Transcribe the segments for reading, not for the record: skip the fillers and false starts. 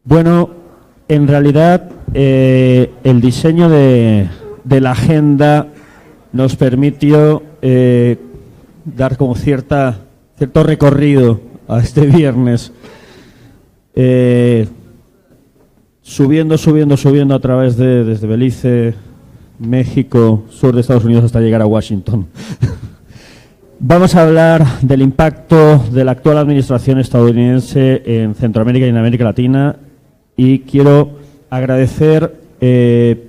Bueno, en realidad el diseño de la agenda nos permitió dar como cierto recorrido a este viernes, subiendo a través desde Belice, México, sur de Estados Unidos hasta llegar a Washington. Vamos a hablar del impacto de la actual administración estadounidense en Centroamérica y en América Latina, y quiero agradecer el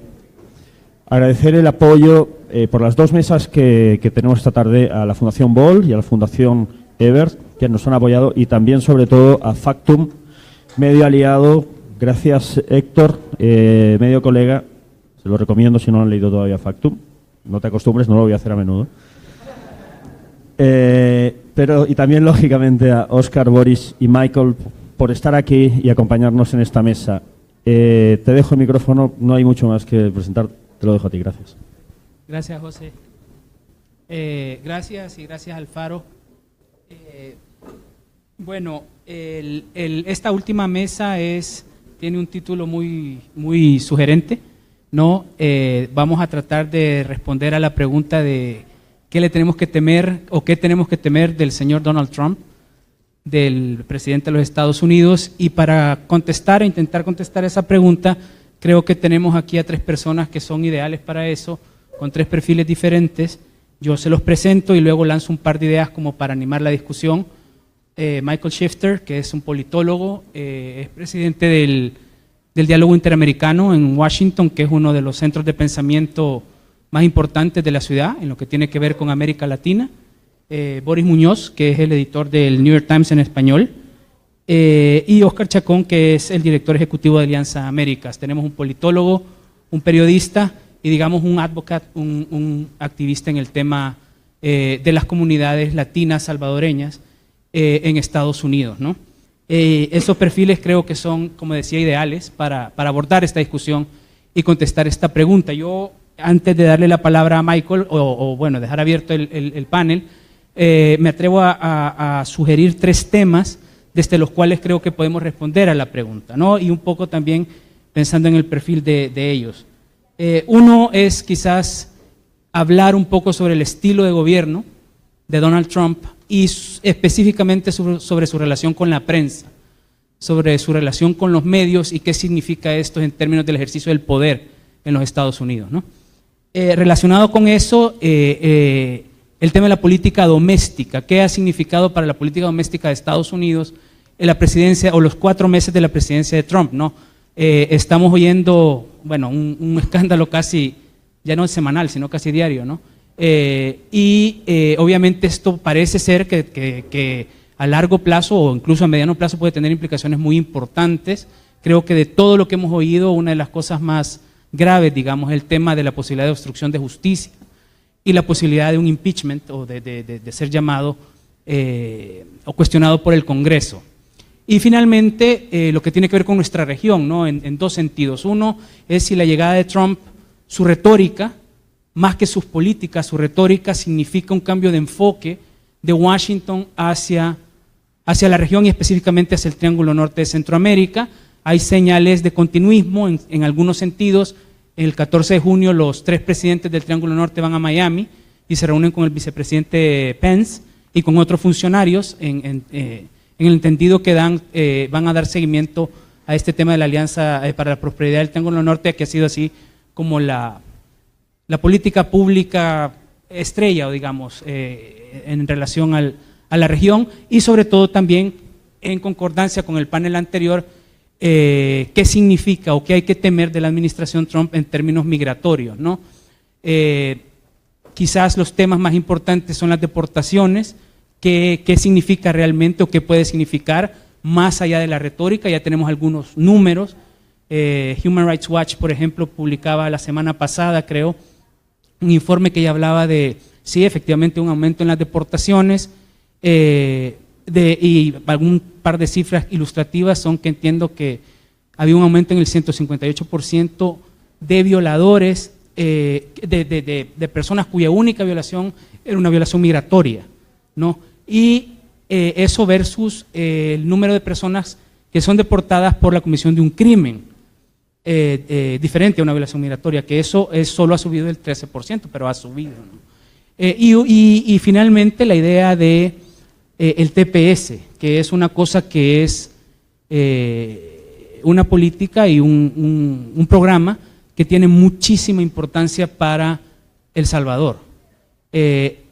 apoyo por las dos mesas que tenemos esta tarde a la Fundación Ball y a la Fundación Ebert, que nos han apoyado, y también sobre todo a Factum, medio aliado. Gracias, Héctor, medio colega. Se lo recomiendo si no lo han leído todavía, Factum. No te acostumbres, no lo voy a hacer a menudo. Y también, lógicamente, a Óscar, Boris y Michael por estar aquí y acompañarnos en esta mesa. Te dejo el micrófono, no hay mucho más que presentar, te lo dejo a ti, gracias. Gracias, José. Gracias y gracias, Alfaro. Bueno, esta última mesa tiene un título muy sugerente, ¿no? Vamos a tratar de responder a la pregunta de qué le tenemos que temer o qué tenemos que temer del señor Donald Trump, del presidente de los Estados Unidos. Y para intentar contestar esa pregunta, creo que tenemos aquí a tres personas que son ideales para eso, con tres perfiles diferentes. Yo se los presento y luego lanzo un par de ideas como para animar la discusión. Michael Shifter, que es un politólogo, es presidente del Diálogo Interamericano en Washington, que es uno de los centros de pensamiento más importantes de la ciudad en lo que tiene que ver con América Latina. Boris Muñoz, que es el editor del New York Times en español, y Óscar Chacón, que es el director ejecutivo de Alianza Américas. Tenemos un politólogo, un periodista y, digamos, un advocate, un activista en el tema de las comunidades latinas salvadoreñas en Estados Unidos, ¿no? Esos perfiles creo que son, como decía, ideales para abordar esta discusión y contestar esta pregunta. Yo, antes de darle la palabra a Michael, bueno, dejar abierto el panel, me atrevo a sugerir tres temas desde los cuales creo que podemos responder a la pregunta, ¿no? Y un poco también pensando en el perfil de ellos. Uno es quizás hablar un poco sobre el estilo de gobierno de Donald Trump y específicamente sobre su relación con la prensa, sobre su relación con los medios y qué significa esto en términos del ejercicio del poder en los Estados Unidos, ¿no? Relacionado con eso, el tema de la política doméstica. ¿Qué ha significado para la política doméstica de Estados Unidos en la presidencia o los 4 meses de la presidencia de Trump, ¿no? Estamos oyendo, bueno, un escándalo casi, ya no semanal, sino casi diario, ¿no? Obviamente esto parece ser que a largo plazo o incluso a mediano plazo puede tener implicaciones muy importantes. Creo que de todo lo que hemos oído, una de las cosas más graves, digamos, es el tema de la posibilidad de obstrucción de justicia y la posibilidad de un impeachment o de ser llamado o cuestionado por el Congreso. Y finalmente, lo que tiene que ver con nuestra región, ¿no? En dos sentidos. Uno es si la llegada de Trump, su retórica, más que sus políticas, su retórica significa un cambio de enfoque de Washington hacia la región y específicamente hacia el Triángulo Norte de Centroamérica. Hay señales de continuismo en algunos sentidos. El 14 de junio los 3 presidentes del Triángulo Norte van a Miami y se reúnen con el vicepresidente Pence y con otros funcionarios en el entendido que van a dar seguimiento a este tema de la Alianza para la Prosperidad del Triángulo Norte, que ha sido así como la política pública estrella, o digamos, en relación a la región, y sobre todo también en concordancia con el panel anterior, qué significa o qué hay que temer de la administración Trump en términos migratorios, ¿no? Quizás los temas más importantes son las deportaciones, qué significa realmente o qué puede significar más allá de la retórica. Ya tenemos algunos números. Human Rights Watch, por ejemplo, publicaba la semana pasada, creo, un informe que ya hablaba de, sí, efectivamente, un aumento en las deportaciones, y algún par de cifras ilustrativas son que entiendo que había un aumento en el 158% de violadores, de personas cuya única violación era una violación migratoria, ¿no? Y eso versus el número de personas que son deportadas por la comisión de un crimen diferente a una violación migratoria, que eso solo ha subido el 13%, pero ha subido, ¿no? Y finalmente la idea de el TPS, que es una cosa que es una política y un programa que tiene muchísima importancia para El Salvador.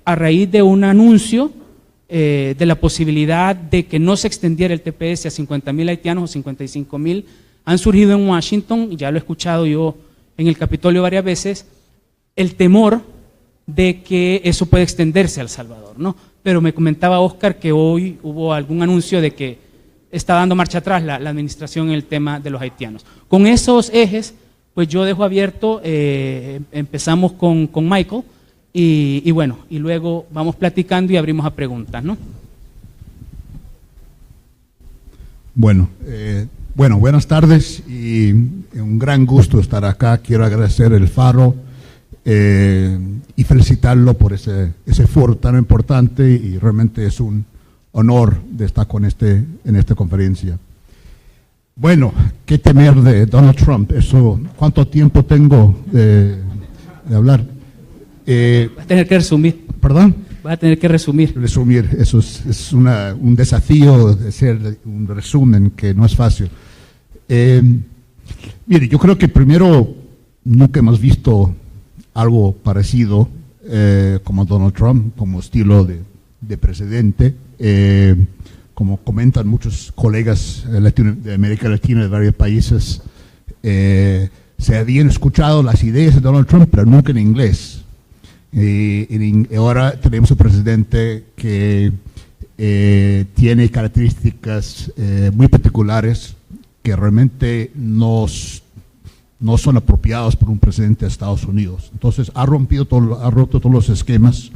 A raíz de un anuncio de la posibilidad de que no se extendiera el TPS a 50,000 haitianos o 55,000, han surgido en Washington, y ya lo he escuchado yo en el Capitolio varias veces, el temor de que eso puede extenderse a El Salvador, ¿no? Pero me comentaba Oscar que hoy hubo algún anuncio de que está dando marcha atrás la administración en el tema de los haitianos. Con esos ejes, pues yo dejo abierto, empezamos con Michael, y bueno, y luego vamos platicando y abrimos a preguntas, ¿no? Bueno, buenas tardes y un gran gusto estar acá. Quiero agradecer el Faro y felicitarlo por ese foro tan importante, y realmente es un honor de estar en esta conferencia. Bueno, ¿qué temer de Donald Trump? Eso, ¿cuánto tiempo tengo de hablar? Vas a tener que resumir. ¿Perdón? Vas a tener que resumir. Resumir, eso es un desafío de hacer un resumen que no es fácil. Mire, yo creo que primero nunca hemos visto algo parecido como Donald Trump, como estilo de presidente. Como comentan muchos colegas de América Latina, de varios países, se habían escuchado las ideas de Donald Trump, pero nunca en inglés. Ahora tenemos un presidente que tiene características muy particulares que realmente no son apropiados por un presidente de Estados Unidos. Entonces ha roto todos los esquemas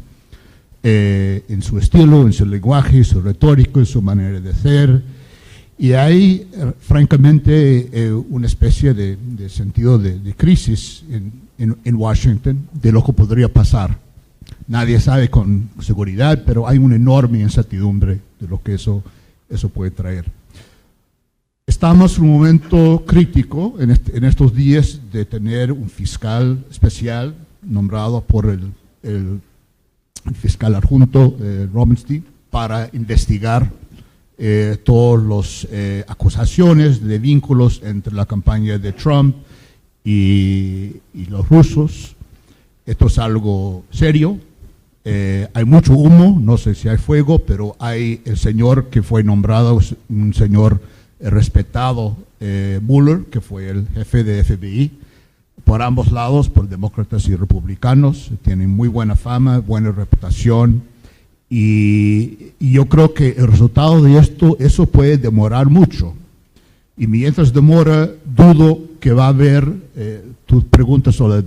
en su estilo, en su lenguaje, su retórico, en su manera de ser. Y hay, francamente, una especie de sentido de crisis en Washington de lo que podría pasar. Nadie sabe con seguridad, pero hay una enorme incertidumbre de lo que eso puede traer. Estamos en un momento crítico en estos días de tener un fiscal especial nombrado por el fiscal adjunto Robinstein para investigar todas las acusaciones de vínculos entre la campaña de Trump y los rusos. Esto es algo serio. Hay mucho humo, no sé si hay fuego, pero hay el señor que fue nombrado, un señor respetado, Mueller, que fue el jefe de FBI, por ambos lados, por demócratas y republicanos. Tienen muy buena fama, buena reputación, y yo creo que el resultado de eso puede demorar mucho. Y mientras demora, dudo que va a haber, tus preguntas sobre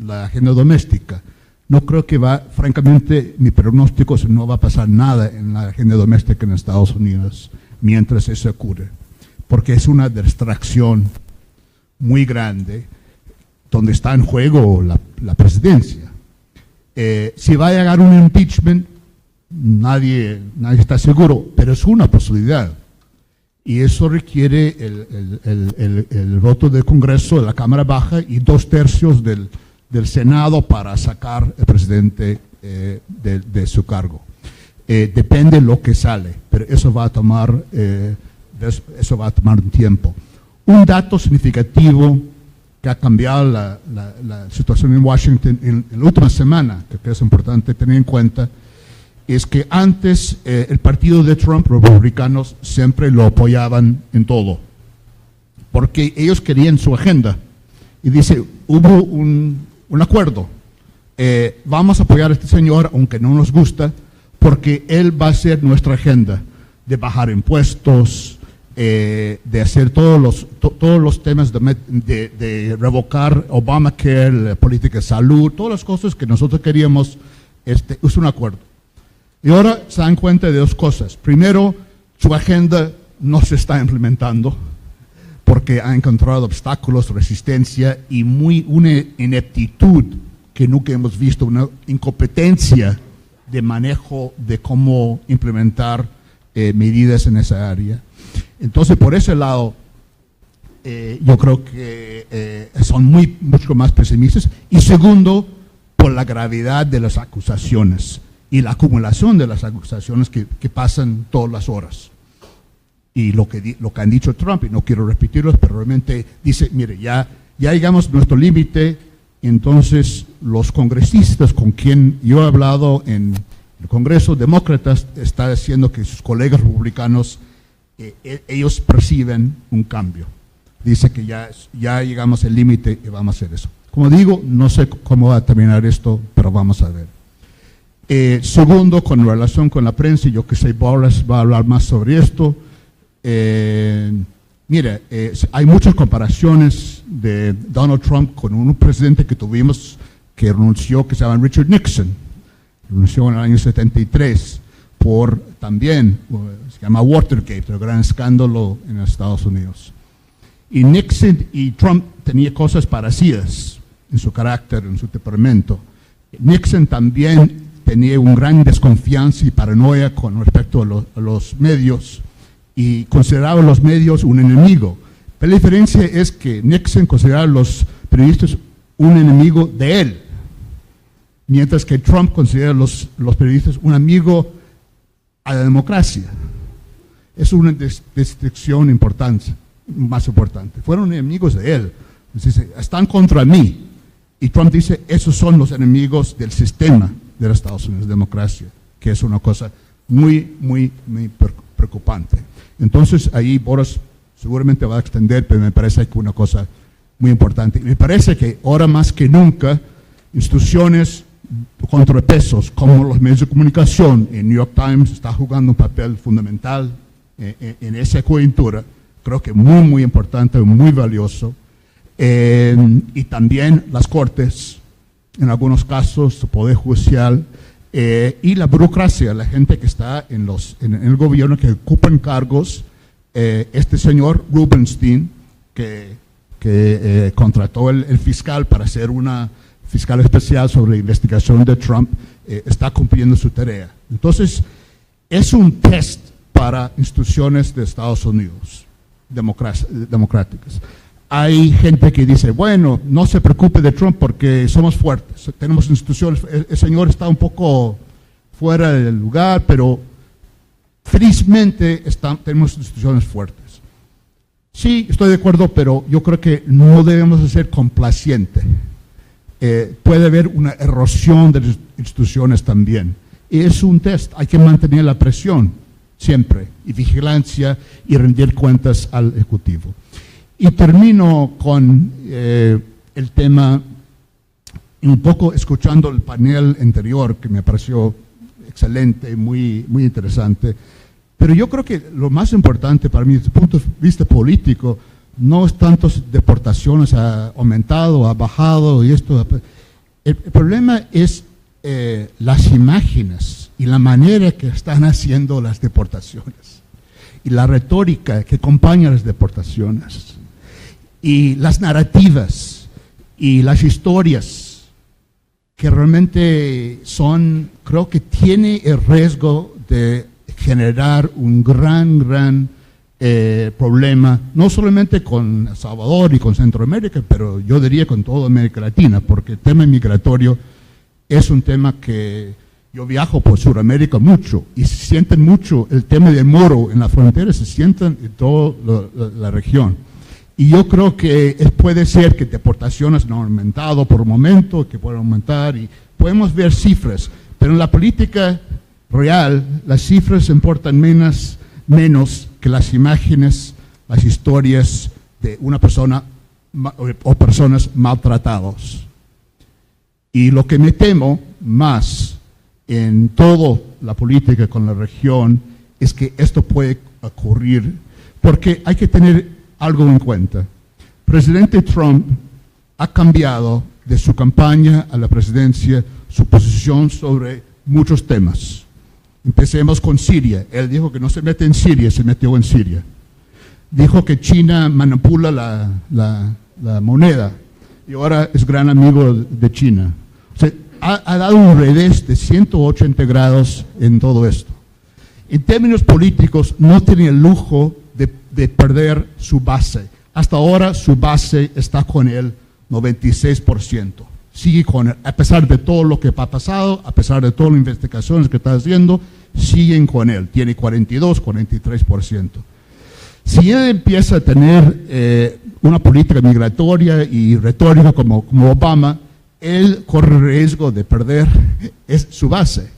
la agenda doméstica. No creo que francamente, mi pronóstico es que no va a pasar nada en la agenda doméstica en Estados Unidos mientras eso ocurre, porque es una distracción muy grande donde está en juego la presidencia. Si va a llegar un impeachment, nadie está seguro, pero es una posibilidad. Y eso requiere el voto del Congreso, de la Cámara Baja, y 2/3 del Senado para sacar al presidente de su cargo. Depende de lo que sale, pero eso va a tomar un tiempo. Un dato significativo que ha cambiado la situación en Washington en la última semana, que es importante tener en cuenta, es que antes el partido de Trump, los republicanos, siempre lo apoyaban en todo, porque ellos querían su agenda. Y dice, hubo un acuerdo, vamos a apoyar a este señor, aunque no nos gusta, porque él va a ser nuestra agenda de bajar impuestos, de hacer todos los temas de revocar Obamacare, la política de salud, todas las cosas que nosotros queríamos. Es un acuerdo. Y ahora se dan cuenta de dos cosas. Primero, su agenda no se está implementando porque ha encontrado obstáculos, resistencia y una ineptitud que nunca hemos visto, una incompetencia de manejo de cómo implementar medidas en esa área. Entonces, por ese lado, yo creo que son mucho más pesimistas. Y segundo, por la gravedad de las acusaciones y la acumulación de las acusaciones que pasan todas las horas. Y lo que han dicho Trump, y no quiero repetirlos, pero realmente dice, mire, ya llegamos a nuestro límite. Entonces los congresistas con quien yo he hablado en el Congreso, demócratas, está diciendo que sus colegas republicanos, ellos perciben un cambio. Dice que ya llegamos al límite y vamos a hacer eso. Como digo, no sé cómo va a terminar esto, pero vamos a ver. Segundo, con relación con la prensa, yo que sé, Boris va a hablar más sobre esto. Mire, hay muchas comparaciones de Donald Trump con un presidente que tuvimos que renunció, que se llama Richard Nixon. Renunció en el año 73 por también, se llama Watergate, el gran escándalo en Estados Unidos. Y Nixon y Trump tenían cosas parecidas en su carácter, en su temperamento. Nixon también tenía una gran desconfianza y paranoia con respecto a los medios y consideraba a los medios un enemigo. Pero la diferencia es que Nixon consideraba a los periodistas un enemigo de él, mientras que Trump considera a los periodistas un amigo a la democracia. Es una distinción importante, más importante. Fueron enemigos de él. Dice, están contra mí. Y Trump dice, esos son los enemigos del sistema de los Estados Unidos, democracia, que es una cosa muy, muy, muy preocupante. Entonces, ahí Boris seguramente va a extender, pero me parece que una cosa muy importante. Me parece que ahora más que nunca, instituciones contrapesos como los medios de comunicación, el New York Times está jugando un papel fundamental en esa coyuntura, creo que muy, muy importante, muy valioso. Y también las cortes, en algunos casos, el poder judicial, y la burocracia, la gente que está en el gobierno, que ocupan cargos. Este señor Rubenstein, que contrató el fiscal para ser una fiscal especial sobre la investigación de Trump, está cumpliendo su tarea. Entonces, es un test para instituciones de Estados Unidos democráticas. Hay gente que dice, bueno, no se preocupe de Trump porque somos fuertes, tenemos instituciones, el señor está un poco fuera del lugar, pero felizmente tenemos instituciones fuertes. Sí, estoy de acuerdo, pero yo creo que no debemos de ser complacientes. Puede haber una erosión de las instituciones también. Y es un test, hay que mantener la presión siempre, y vigilancia y rendir cuentas al Ejecutivo. Y termino con el tema, un poco escuchando el panel anterior, que me pareció excelente, muy, muy interesante. Pero yo creo que lo más importante para mí, desde el punto de vista político, no es tanto deportaciones, ha aumentado, ha bajado y esto. El problema es las imágenes y la manera que están haciendo las deportaciones y la retórica que acompaña las deportaciones y las narrativas y las historias que realmente son, creo que tiene el riesgo de generar un gran problema, no solamente con El Salvador y con Centroamérica, pero yo diría con toda América Latina, porque el tema migratorio es un tema que yo viajo por Sudamérica mucho y se sienten mucho el tema del muro en la frontera, se sienten en toda la región. Y yo creo que puede ser que deportaciones no han aumentado por un momento, que pueden aumentar, y podemos ver cifras, pero en la política real las cifras importan menos que las imágenes, las historias de una persona o personas maltratadas. Y lo que me temo más en toda la política con la región es que esto puede ocurrir, porque hay que tener algo en cuenta. Presidente Trump ha cambiado de su campaña a la presidencia su posición sobre muchos temas. Empecemos con Siria. Él dijo que no se mete en Siria, se metió en Siria. Dijo que China manipula la moneda y ahora es gran amigo de China. O sea, ha dado un revés de 180 grados en todo esto. En términos políticos, no tiene el lujo de perder su base. Hasta ahora su base está con el 96%. Sigue con él, a pesar de todo lo que ha pasado, a pesar de todas las investigaciones que está haciendo, siguen con él. Tiene 42, 43%. Si él empieza a tener una política migratoria y retórica como Obama, él corre el riesgo de perder su base.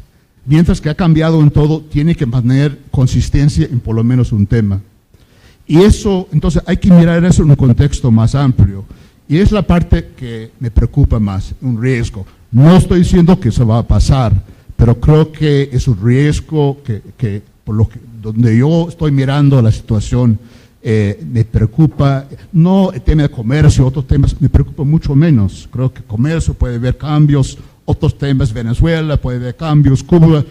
Mientras que ha cambiado en todo, tiene que mantener consistencia en por lo menos un tema. Y eso, entonces hay que mirar eso en un contexto más amplio. Y es la parte que me preocupa más, un riesgo. No estoy diciendo que eso va a pasar, pero creo que es un riesgo que por lo que donde yo estoy mirando la situación, me preocupa, no el tema de comercio, otros temas, me preocupa mucho menos. Creo que comercio puede haber cambios, otros temas, Venezuela puede haber cambios, Cuba,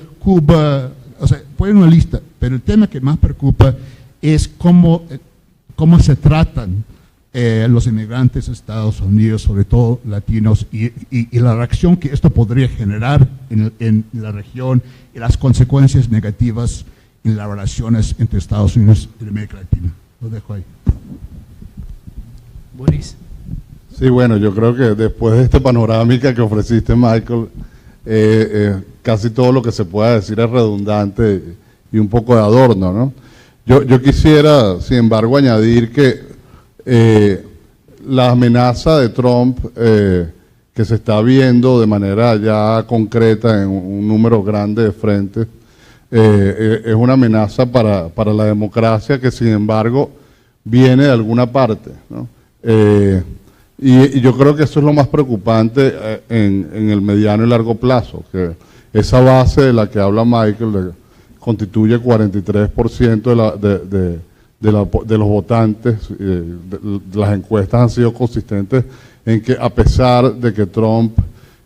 o sea, puede una lista, pero el tema que más preocupa es cómo se tratan los inmigrantes a Estados Unidos, sobre todo latinos, y la reacción que esto podría generar en la región y las consecuencias negativas en las relaciones entre Estados Unidos y América Latina. Lo dejo ahí. Boris. Sí, bueno, yo creo que después de esta panorámica que ofreciste, Michael, casi todo lo que se pueda decir es redundante y un poco de adorno, ¿no? Yo quisiera, sin embargo, añadir que la amenaza de Trump que se está viendo de manera ya concreta en un número grande de frentes, es una amenaza para la democracia que, sin embargo, viene de alguna parte, ¿no? Y yo creo que eso es lo más preocupante en el mediano y largo plazo, que esa base de la que habla Michael constituye 43% de los votantes. Las encuestas han sido consistentes en que, a pesar de que Trump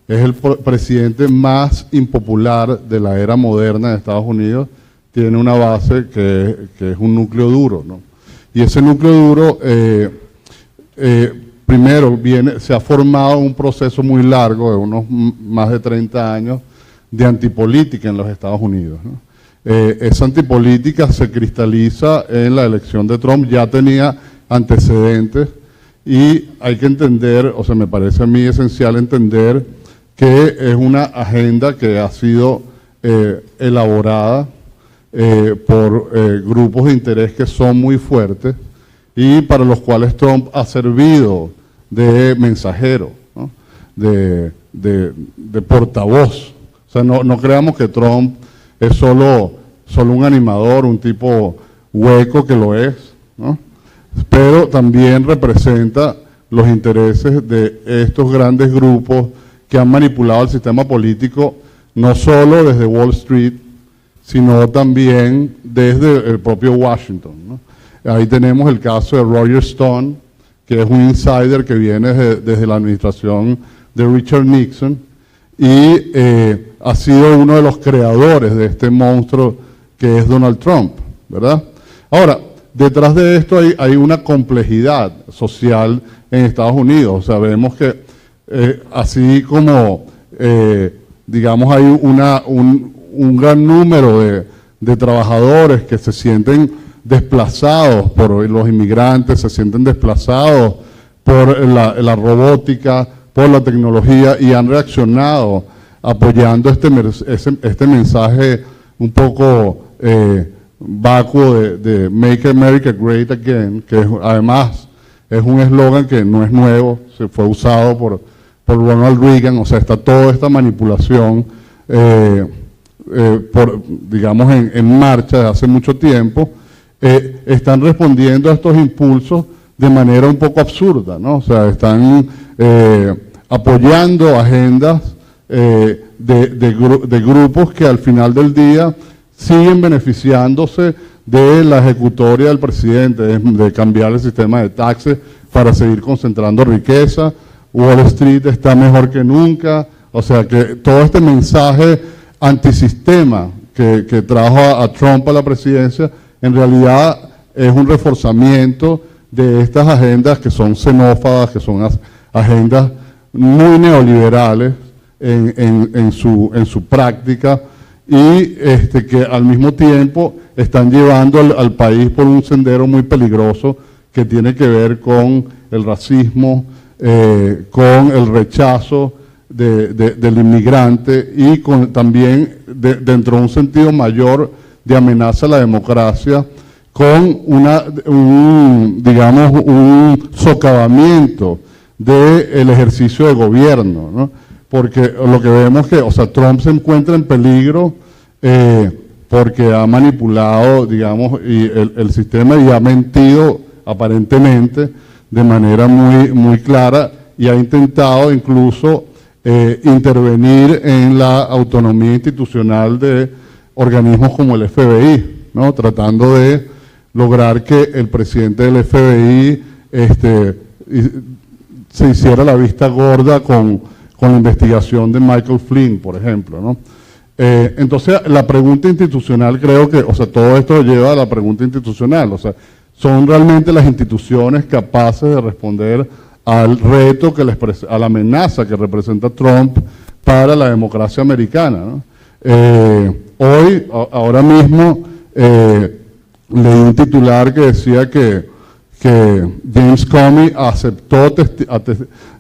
es el presidente más impopular de la era moderna de Estados Unidos, tiene una base que es un núcleo duro, ¿no? Y ese núcleo duro, primero, se ha formado un proceso muy largo, de unos más de 30 años, de antipolítica en los Estados Unidos, ¿no? Esa antipolítica se cristaliza en la elección de Trump, ya tenía antecedentes, y hay que entender, o sea, me parece a mí esencial entender que es una agenda que ha sido elaborada por grupos de interés que son muy fuertes y para los cuales Trump ha servido de mensajero, ¿no? de portavoz. O sea, no creamos que Trump es solo un animador, un tipo hueco, que lo es, ¿no? Pero también representa los intereses de estos grandes grupos que han manipulado el sistema político, no solo desde Wall Street, sino también desde el propio Washington, ¿no? Ahí tenemos el caso de Roger Stone, que es un insider que viene desde la administración de Richard Nixon, y ha sido uno de los creadores de este monstruo que es Donald Trump, ¿verdad? Ahora, detrás de esto hay una complejidad social en Estados Unidos. Sabemos que así como, digamos, hay un gran número de trabajadores que se sienten desplazados por los inmigrantes, se sienten desplazados por la robótica, por la tecnología, y han reaccionado apoyando este mensaje un poco vacuo de Make America Great Again, que además es un eslogan que no es nuevo, se fue usado por Ronald Reagan. O sea, está toda esta manipulación digamos en marcha desde hace mucho tiempo. Están respondiendo a estos impulsos de manera un poco absurda, ¿no? O sea, están apoyando agendas de grupos que al final del día siguen beneficiándose de la ejecutoria del presidente, de cambiar el sistema de taxes para seguir concentrando riqueza. Wall Street está mejor que nunca. O sea que todo este mensaje antisistema que trajo a Trump a la presidencia, en realidad es un reforzamiento de estas agendas que son xenófobas, que son agendas muy neoliberales en su práctica, y que al mismo tiempo están llevando al país por un sendero muy peligroso que tiene que ver con el racismo, con el rechazo del inmigrante y también dentro de un sentido mayor de amenaza a la democracia, con un socavamiento del ejercicio de gobierno, ¿no? Porque lo que vemos que, Trump se encuentra en peligro porque ha manipulado, digamos, y el sistema y ha mentido aparentemente de manera muy, muy clara y ha intentado incluso intervenir en la autonomía institucional de organismos como el FBI, ¿no? Tratando de lograr que el presidente del FBI se hiciera la vista gorda con la investigación de Michael Flynn, por ejemplo, ¿no? Entonces, la pregunta institucional, creo que, todo esto lleva a la pregunta institucional, ¿son realmente las instituciones capaces de responder al reto, a la amenaza que representa Trump para la democracia americana, ¿no? Ahora mismo, leí un titular que decía que James Comey aceptó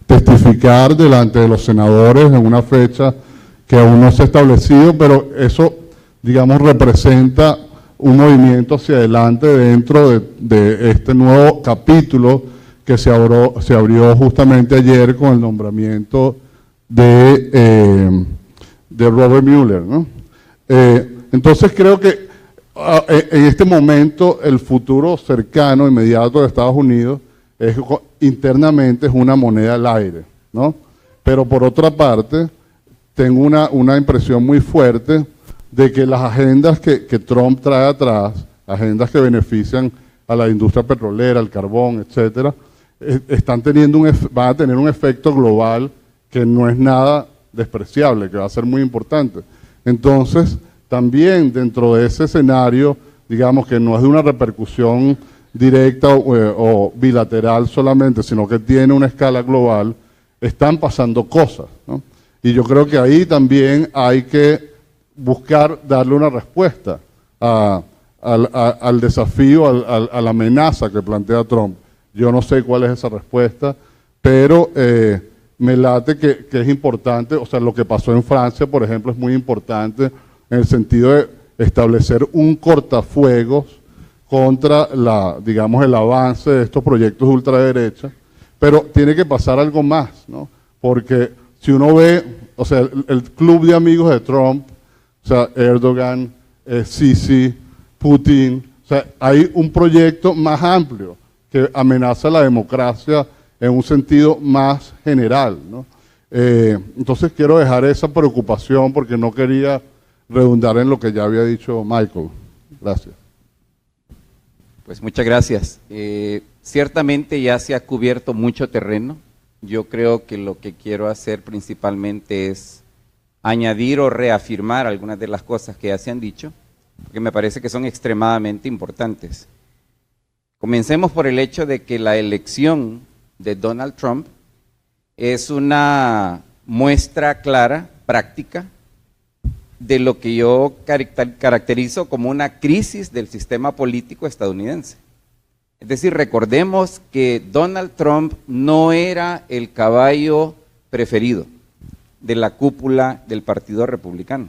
testificar delante de los senadores en una fecha que aún no se ha establecido, pero eso, digamos, representa un movimiento hacia adelante dentro de este nuevo capítulo que se abrió justamente ayer con el nombramiento de Robert Mueller, ¿no? Entonces creo que en este momento el futuro cercano, inmediato de Estados Unidos, internamente es una moneda al aire, ¿no? Pero por otra parte, tengo una impresión muy fuerte de que las agendas que Trump trae atrás, agendas que benefician a la industria petrolera, al carbón, etcétera, van a tener un efecto global que no es nada despreciable, que va a ser muy importante. Entonces, también dentro de ese escenario, digamos que no es de una repercusión directa o bilateral solamente, sino que tiene una escala global, están pasando cosas, ¿no? Y yo creo que ahí también hay que buscar darle una respuesta al desafío, a la amenaza que plantea Trump. Yo no sé cuál es esa respuesta, pero me late que es importante, lo que pasó en Francia, por ejemplo, es muy importante en el sentido de establecer un cortafuegos contra el avance de estos proyectos de ultraderecha, pero tiene que pasar algo más, ¿no? Porque si uno ve, el club de amigos de Trump, Erdogan, Sisi, Putin, hay un proyecto más amplio que amenaza la democracia en un sentido más general, ¿no? Entonces quiero dejar esa preocupación porque no quería redundar en lo que ya había dicho Michael. Gracias. Pues muchas gracias. Ciertamente ya se ha cubierto mucho terreno. Yo creo que lo que quiero hacer principalmente es añadir o reafirmar algunas de las cosas que ya se han dicho, porque me parece que son extremadamente importantes. Comencemos por el hecho de que la elección de Donald Trump es una muestra clara, práctica, de lo que yo caracterizo como una crisis del sistema político estadounidense. Es decir, recordemos que Donald Trump no era el caballo preferido de la cúpula del Partido Republicano.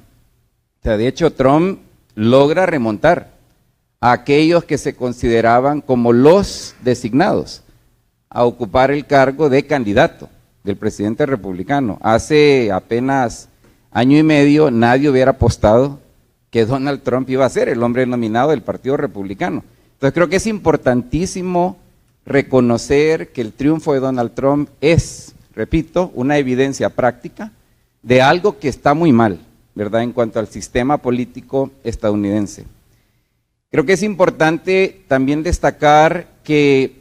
De hecho, Trump logra remontar a aquellos que se consideraban como los designados a ocupar el cargo de candidato del presidente republicano. Hace apenas año y medio nadie hubiera apostado que Donald Trump iba a ser el hombre nominado del Partido Republicano. Entonces creo que es importantísimo reconocer que el triunfo de Donald Trump es, repito, una evidencia práctica de algo que está muy mal, ¿verdad?, en cuanto al sistema político estadounidense. Creo que es importante también destacar que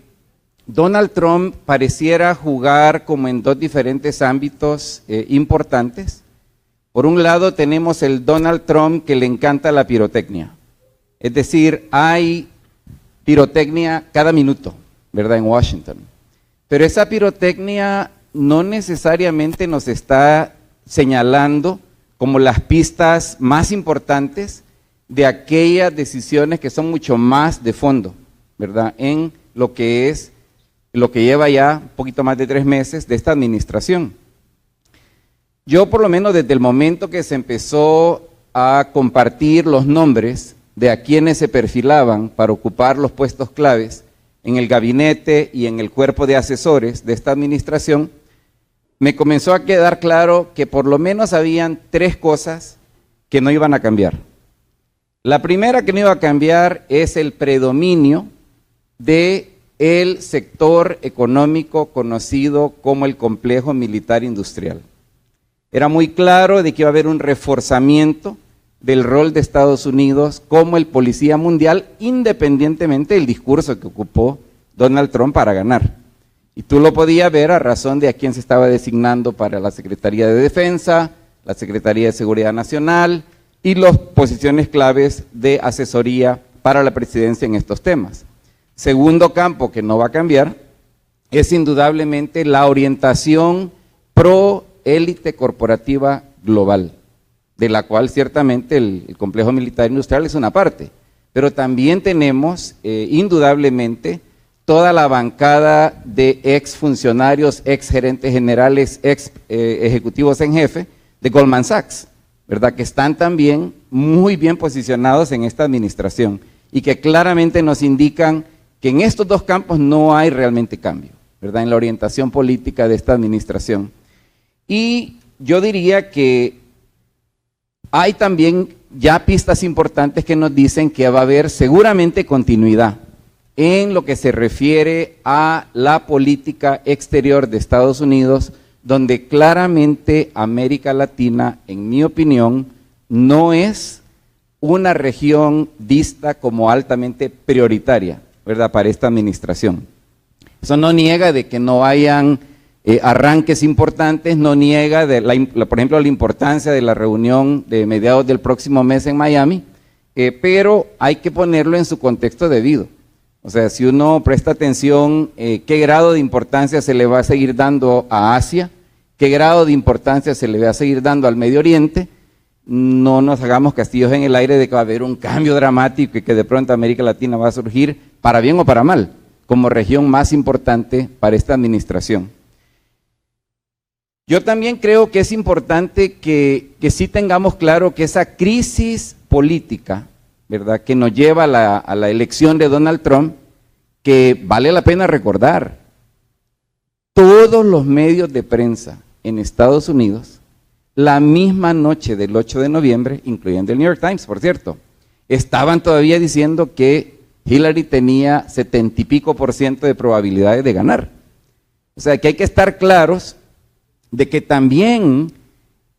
Donald Trump pareciera jugar como en dos diferentes ámbitos importantes. Por un lado tenemos el Donald Trump que le encanta la pirotecnia, es decir, hay pirotecnia cada minuto, ¿verdad?, en Washington. Pero esa pirotecnia no necesariamente nos está señalando como las pistas más importantes de aquellas decisiones que son mucho más de fondo, ¿verdad? En lo que lleva ya un poquito más de 3 meses de esta administración. Yo, por lo menos desde el momento que se empezó a compartir los nombres de a quienes se perfilaban para ocupar los puestos claves en el gabinete y en el cuerpo de asesores de esta administración, me comenzó a quedar claro que por lo menos habían 3 cosas que no iban a cambiar. La primera que no iba a cambiar es el predominio del sector económico conocido como el complejo militar industrial. Era muy claro de que iba a haber un reforzamiento del rol de Estados Unidos como el policía mundial, independientemente del discurso que ocupó Donald Trump para ganar. Y tú lo podías ver a razón de a quién se estaba designando para la Secretaría de Defensa, la Secretaría de Seguridad Nacional y las posiciones claves de asesoría para la presidencia en estos temas. Segundo campo que no va a cambiar es indudablemente la orientación pro élite corporativa global, de la cual ciertamente el complejo militar industrial es una parte, pero también tenemos indudablemente toda la bancada de exfuncionarios, exgerentes generales, ejecutivos en jefe de Goldman Sachs, ¿verdad? Que están también muy bien posicionados en esta administración y que claramente nos indican que en estos 2 campos no hay realmente cambio, ¿verdad? En la orientación política de esta administración. Y yo diría que hay también ya pistas importantes que nos dicen que va a haber seguramente continuidad en lo que se refiere a la política exterior de Estados Unidos, donde claramente América Latina, en mi opinión, no es una región vista como altamente prioritaria, ¿verdad?, para esta administración. Eso no niega de que no hayan arranques importantes, no niega, por ejemplo, la importancia de la reunión de mediados del próximo mes en Miami, pero hay que ponerlo en su contexto debido. O sea, si uno presta atención, qué grado de importancia se le va a seguir dando a Asia, qué grado de importancia se le va a seguir dando al Medio Oriente, no nos hagamos castillos en el aire de que va a haber un cambio dramático y que de pronto América Latina va a surgir, para bien o para mal, como región más importante para esta administración. Yo también creo que es importante que sí tengamos claro que esa crisis política, ¿verdad?, que nos lleva a la elección de Donald Trump, que vale la pena recordar, todos los medios de prensa en Estados Unidos, la misma noche del 8 de noviembre, incluyendo el New York Times, por cierto, estaban todavía diciendo que Hillary tenía 70 y pico % de probabilidades de ganar. O sea, que hay que estar claros de que también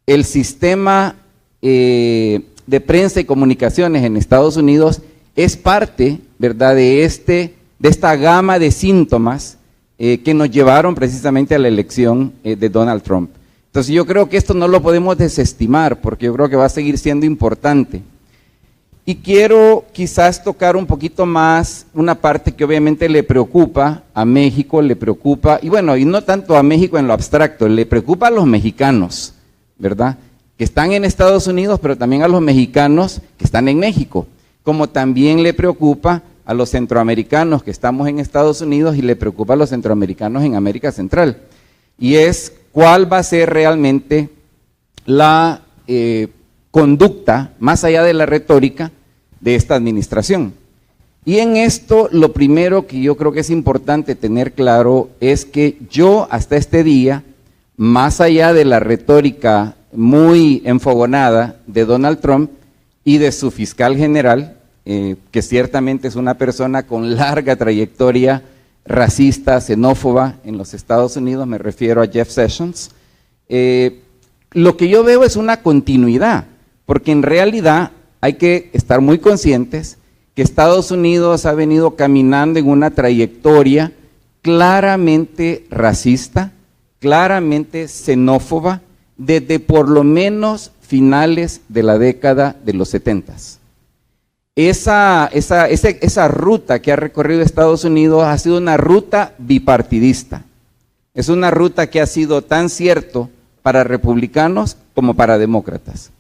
el sistema de prensa y comunicaciones en Estados Unidos es parte, ¿verdad?, de esta gama de síntomas que nos llevaron precisamente a la elección de Donald Trump. Entonces yo creo que esto no lo podemos desestimar, porque yo creo que va a seguir siendo importante. Y quiero quizás tocar un poquito más una parte que obviamente le preocupa a México, le preocupa, y bueno, y no tanto a México en lo abstracto, le preocupa a los mexicanos, ¿verdad?, que están en Estados Unidos, pero también a los mexicanos que están en México, como también le preocupa a los centroamericanos que estamos en Estados Unidos y le preocupa a los centroamericanos en América Central. Y es cuál va a ser realmente la conducta, más allá de la retórica, de esta administración. Y en esto, lo primero que yo creo que es importante tener claro es que yo hasta este día, más allá de la retórica muy enfogonada de Donald Trump y de su fiscal general, que ciertamente es una persona con larga trayectoria racista, xenófoba en los Estados Unidos, me refiero a Jeff Sessions, lo que yo veo es una continuidad, porque en realidad hay que estar muy conscientes que Estados Unidos ha venido caminando en una trayectoria claramente racista, claramente xenófoba, desde por lo menos finales de la década de los 70s. Esa ruta que ha recorrido Estados Unidos ha sido una ruta bipartidista. Es una ruta que ha sido tan cierto para republicanos como para demócratas.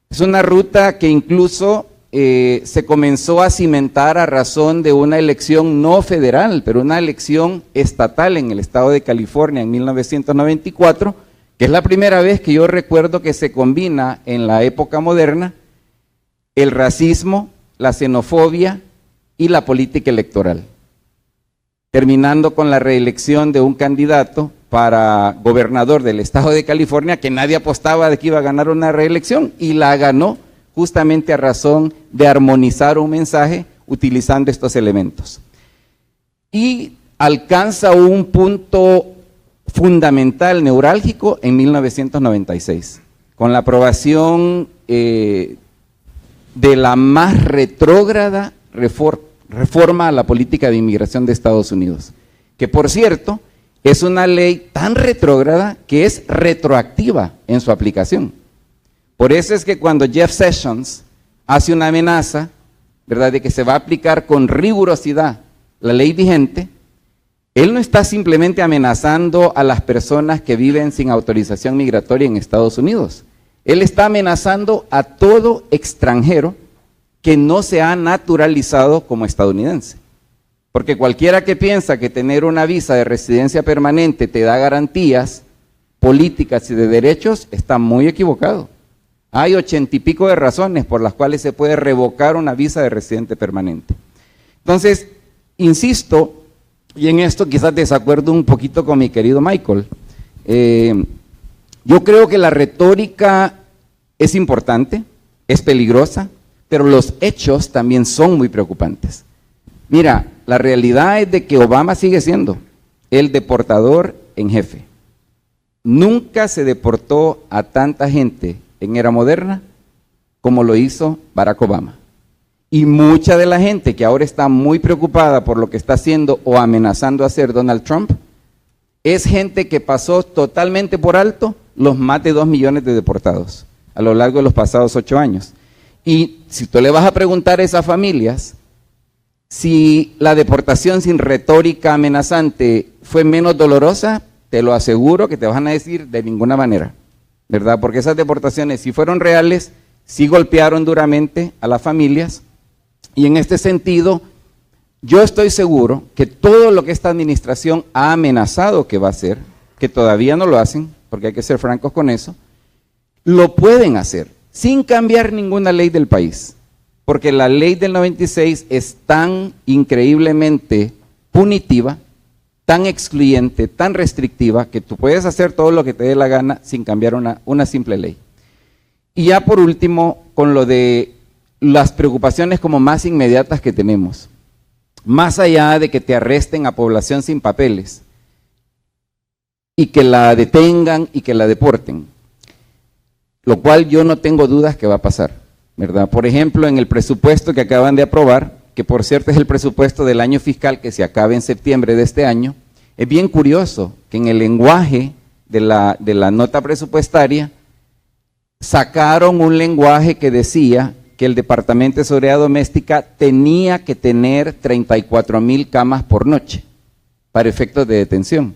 Es una ruta que incluso se comenzó a cimentar a razón de una elección no federal, pero una elección estatal en el estado de California en 1994, que es la primera vez que yo recuerdo que se combina en la época moderna el racismo, la xenofobia y la política electoral, terminando con la reelección de un candidato para gobernador del estado de California que nadie apostaba de que iba a ganar una reelección y la ganó justamente a razón de armonizar un mensaje utilizando estos elementos. Y alcanza un punto fundamental, neurálgico, en 1996, con la aprobación de la más retrógrada reforma a la política de inmigración de Estados Unidos, que por cierto es una ley tan retrógrada que es retroactiva en su aplicación. Por eso es que cuando Jeff Sessions hace una amenaza, ¿verdad?, de que se va a aplicar con rigurosidad la ley vigente, él no está simplemente amenazando a las personas que viven sin autorización migratoria en Estados Unidos. Él está amenazando a todo extranjero que no se ha naturalizado como estadounidense. Porque cualquiera que piensa que tener una visa de residencia permanente te da garantías políticas y de derechos está muy equivocado. Hay 80 y pico de razones por las cuales se puede revocar una visa de residente permanente. Entonces, insisto, y en esto quizás desacuerdo un poquito con mi querido Michael, yo creo que la retórica es importante, es peligrosa, pero los hechos también son muy preocupantes. Mira, la realidad es de que Obama sigue siendo el deportador en jefe. Nunca se deportó a tanta gente en era moderna como lo hizo Barack Obama. Y mucha de la gente que ahora está muy preocupada por lo que está haciendo o amenazando a hacer Donald Trump, es gente que pasó totalmente por alto los más de 2 millones de deportados a lo largo de los pasados 8 años. Y si tú le vas a preguntar a esas familias si la deportación sin retórica amenazante fue menos dolorosa, te lo aseguro que te van a decir de ninguna manera, ¿verdad? Porque esas deportaciones, si fueron reales, sí golpearon duramente a las familias. Y en este sentido, yo estoy seguro que todo lo que esta administración ha amenazado que va a hacer, que todavía no lo hacen, porque hay que ser francos con eso, lo pueden hacer sin cambiar ninguna ley del país. Porque la ley del 96 es tan increíblemente punitiva, tan excluyente, tan restrictiva, que tú puedes hacer todo lo que te dé la gana sin cambiar una simple ley. Y ya por último, con lo de las preocupaciones como más inmediatas que tenemos, más allá de que te arresten a población sin papeles y que la detengan y que la deporten, lo cual yo no tengo dudas que va a pasar, ¿verdad? Por ejemplo, en el presupuesto que acaban de aprobar, que por cierto es el presupuesto del año fiscal que se acaba en septiembre de este año, es bien curioso que en el lenguaje de la nota presupuestaria sacaron un lenguaje que decía que el Departamento de Seguridad Doméstica tenía que tener 34,000 camas por noche para efectos de detención.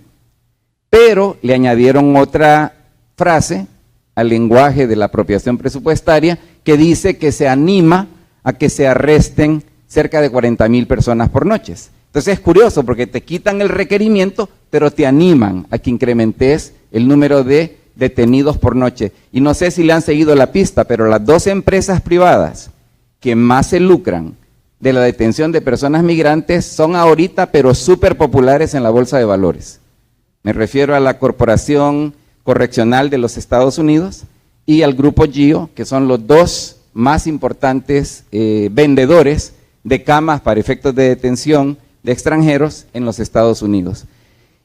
Pero le añadieron otra frase al lenguaje de la apropiación presupuestaria que dice que se anima a que se arresten cerca de 40,000 personas por noche. Entonces es curioso porque te quitan el requerimiento, pero te animan a que incrementes el número de detenidos por noche. Y no sé si le han seguido la pista, pero las 2 empresas privadas que más se lucran de la detención de personas migrantes son ahorita, pero súper populares en la bolsa de valores. Me refiero a la Corporación Correccional de los Estados Unidos y al Grupo GEO, que son los 2 más importantes vendedores de camas para efectos de detención de extranjeros en los Estados Unidos.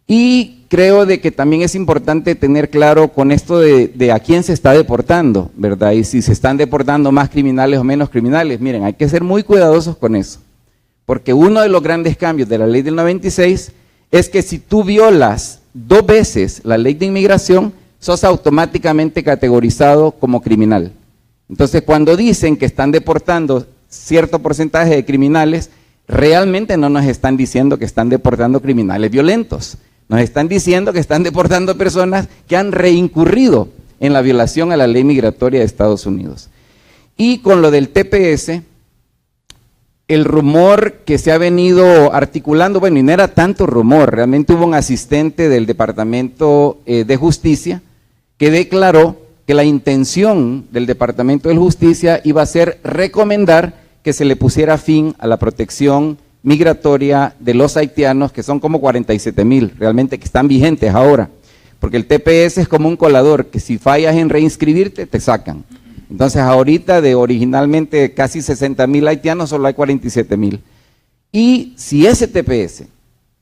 Y creo de que también es importante tener claro con esto de a quién se está deportando, ¿verdad? Y si se están deportando más criminales o menos criminales. Miren, hay que ser muy cuidadosos con eso, porque uno de los grandes cambios de la ley del 96 es que si tú violas 2 veces la ley de inmigración, sos automáticamente categorizado como criminal. Entonces, cuando dicen que están deportando cierto porcentaje de criminales, realmente no nos están diciendo que están deportando criminales violentos. Nos están diciendo que están deportando personas que han reincurrido en la violación a la ley migratoria de Estados Unidos. Y con lo del TPS, el rumor que se ha venido articulando, bueno, y no era tanto rumor, realmente hubo un asistente del Departamento de Justicia que declaró que la intención del Departamento de Justicia iba a ser recomendar que se le pusiera fin a la protección migratoria de los haitianos, que son como 47,000, realmente que están vigentes ahora, porque el TPS es como un colador, que si fallas en reinscribirte, te sacan. Entonces ahorita de originalmente casi 60,000 haitianos, solo hay 47,000. Y si ese TPS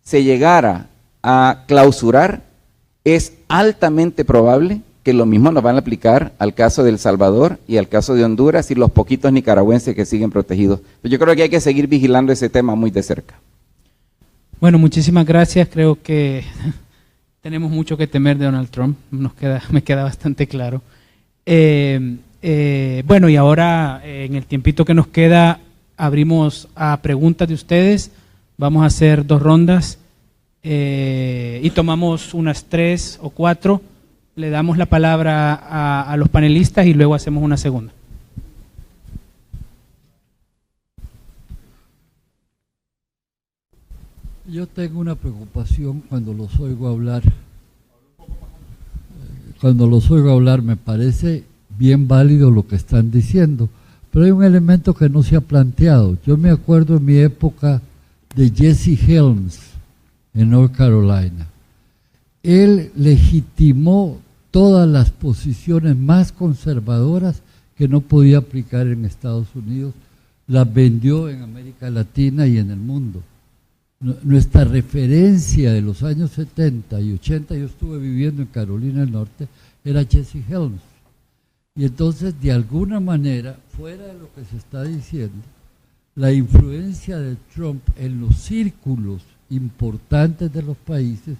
se llegara a clausurar, es altamente probable que lo mismo nos van a aplicar al caso de El Salvador y al caso de Honduras y los poquitos nicaragüenses que siguen protegidos. Yo creo que hay que seguir vigilando ese tema muy de cerca. Bueno, muchísimas gracias. Creo que tenemos mucho que temer de Donald Trump, me queda bastante claro. Bueno, y ahora en el tiempito que nos queda, abrimos a preguntas de ustedes. Vamos a hacer 2 rondas y tomamos unas 3 o 4. Le damos la palabra a los panelistas y luego hacemos una segunda. Yo tengo una preocupación cuando los oigo hablar. Cuando los oigo hablar me parece bien válido lo que están diciendo, pero hay un elemento que no se ha planteado. Yo me acuerdo en mi época de Jesse Helms en North Carolina. Él legitimó todas las posiciones más conservadoras que no podía aplicar en Estados Unidos, las vendió en América Latina y en el mundo. Nuestra referencia de los años 70 y 80, yo estuve viviendo en Carolina del Norte, era Jesse Helms. Y entonces, de alguna manera, fuera de lo que se está diciendo, la influencia de Trump en los círculos importantes de los países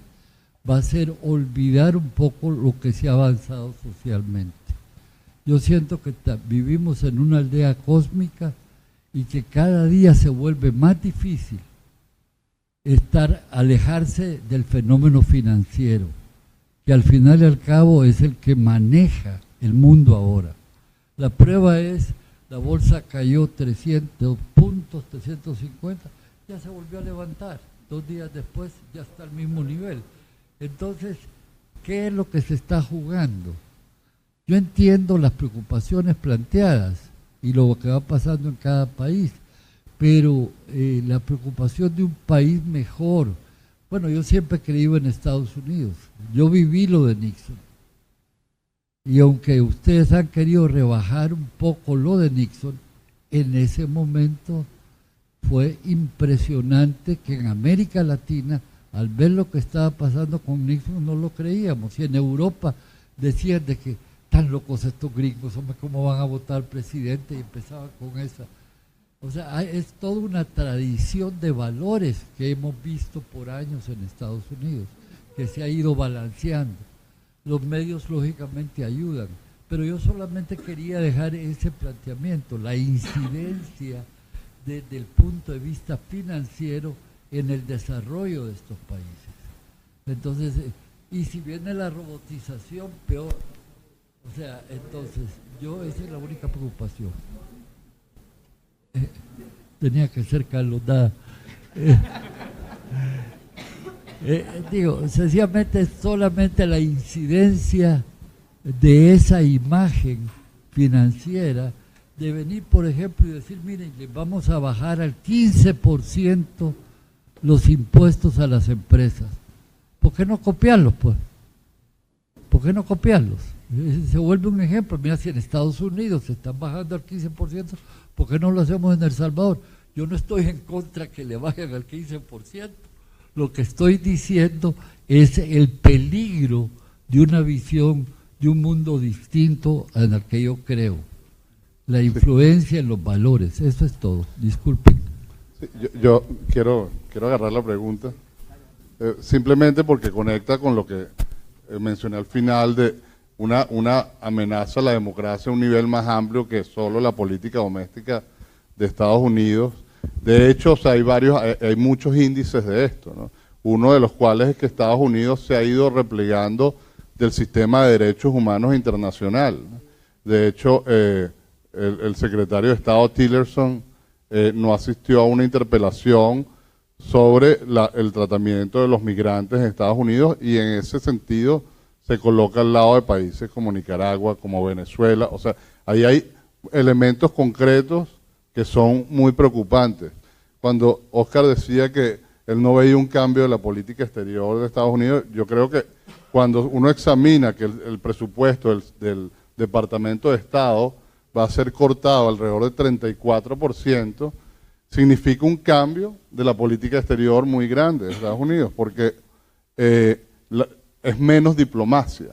va a ser olvidar un poco lo que se ha avanzado socialmente. Yo siento que vivimos en una aldea cósmica y que cada día se vuelve más difícil alejarse del fenómeno financiero, que al final y al cabo es el que maneja el mundo ahora. La prueba es, la bolsa cayó 300 puntos, 350, ya se volvió a levantar. 2 días después ya está al mismo nivel. Entonces, ¿qué es lo que se está jugando? Yo entiendo las preocupaciones planteadas y lo que va pasando en cada país, pero la preocupación de un país mejor. Bueno, yo siempre he creído en Estados Unidos. Yo viví lo de Nixon. Y aunque ustedes han querido rebajar un poco lo de Nixon, en ese momento fue impresionante que en América Latina, al ver lo que estaba pasando con Nixon, no lo creíamos. Y en Europa decían de que tan locos estos gringos, hombre, ¿cómo van a votar presidente? Y empezaban con esa. O sea, es toda una tradición de valores que hemos visto por años en Estados Unidos, que se ha ido balanceando. Los medios lógicamente ayudan, pero yo solamente quería dejar ese planteamiento, la incidencia desde el punto de vista financiero en el desarrollo de estos países. Entonces, y si viene la robotización, peor. O sea, entonces, esa es la única preocupación. Tenía que ser Carlos Dada. Digo, sencillamente solamente la incidencia de esa imagen financiera de venir, por ejemplo, y decir, miren, les vamos a bajar al 15% los impuestos a las empresas. ¿Por qué no copiarlos, pues? ¿Por qué no copiarlos? Se vuelve un ejemplo. Mira, si en Estados Unidos se están bajando al 15%, ¿por qué no lo hacemos en El Salvador? Yo no estoy en contra que le bajen al 15%. Lo que estoy diciendo es el peligro de una visión de un mundo distinto en el que yo creo. La influencia en los valores, eso es todo. Disculpen. Sí, yo quiero agarrar la pregunta, simplemente porque conecta con lo que mencioné al final de una amenaza a la democracia a un nivel más amplio que solo la política doméstica de Estados Unidos. De hecho, o sea, hay muchos índices de esto, ¿no? uno de los cuales es que Estados Unidos se ha ido replegando del sistema de derechos humanos internacional. De hecho, el secretario de Estado Tillerson no asistió a una interpelación sobre el tratamiento de los migrantes en Estados Unidos, y en ese sentido se coloca al lado de países como Nicaragua, como Venezuela. O sea, ahí hay elementos concretos que son muy preocupantes. Cuando Oscar decía que él no veía un cambio de la política exterior de Estados Unidos, yo creo que cuando uno examina que el presupuesto del Departamento de Estado va a ser cortado alrededor del 34%, significa un cambio de la política exterior muy grande de Estados Unidos, porque es menos diplomacia,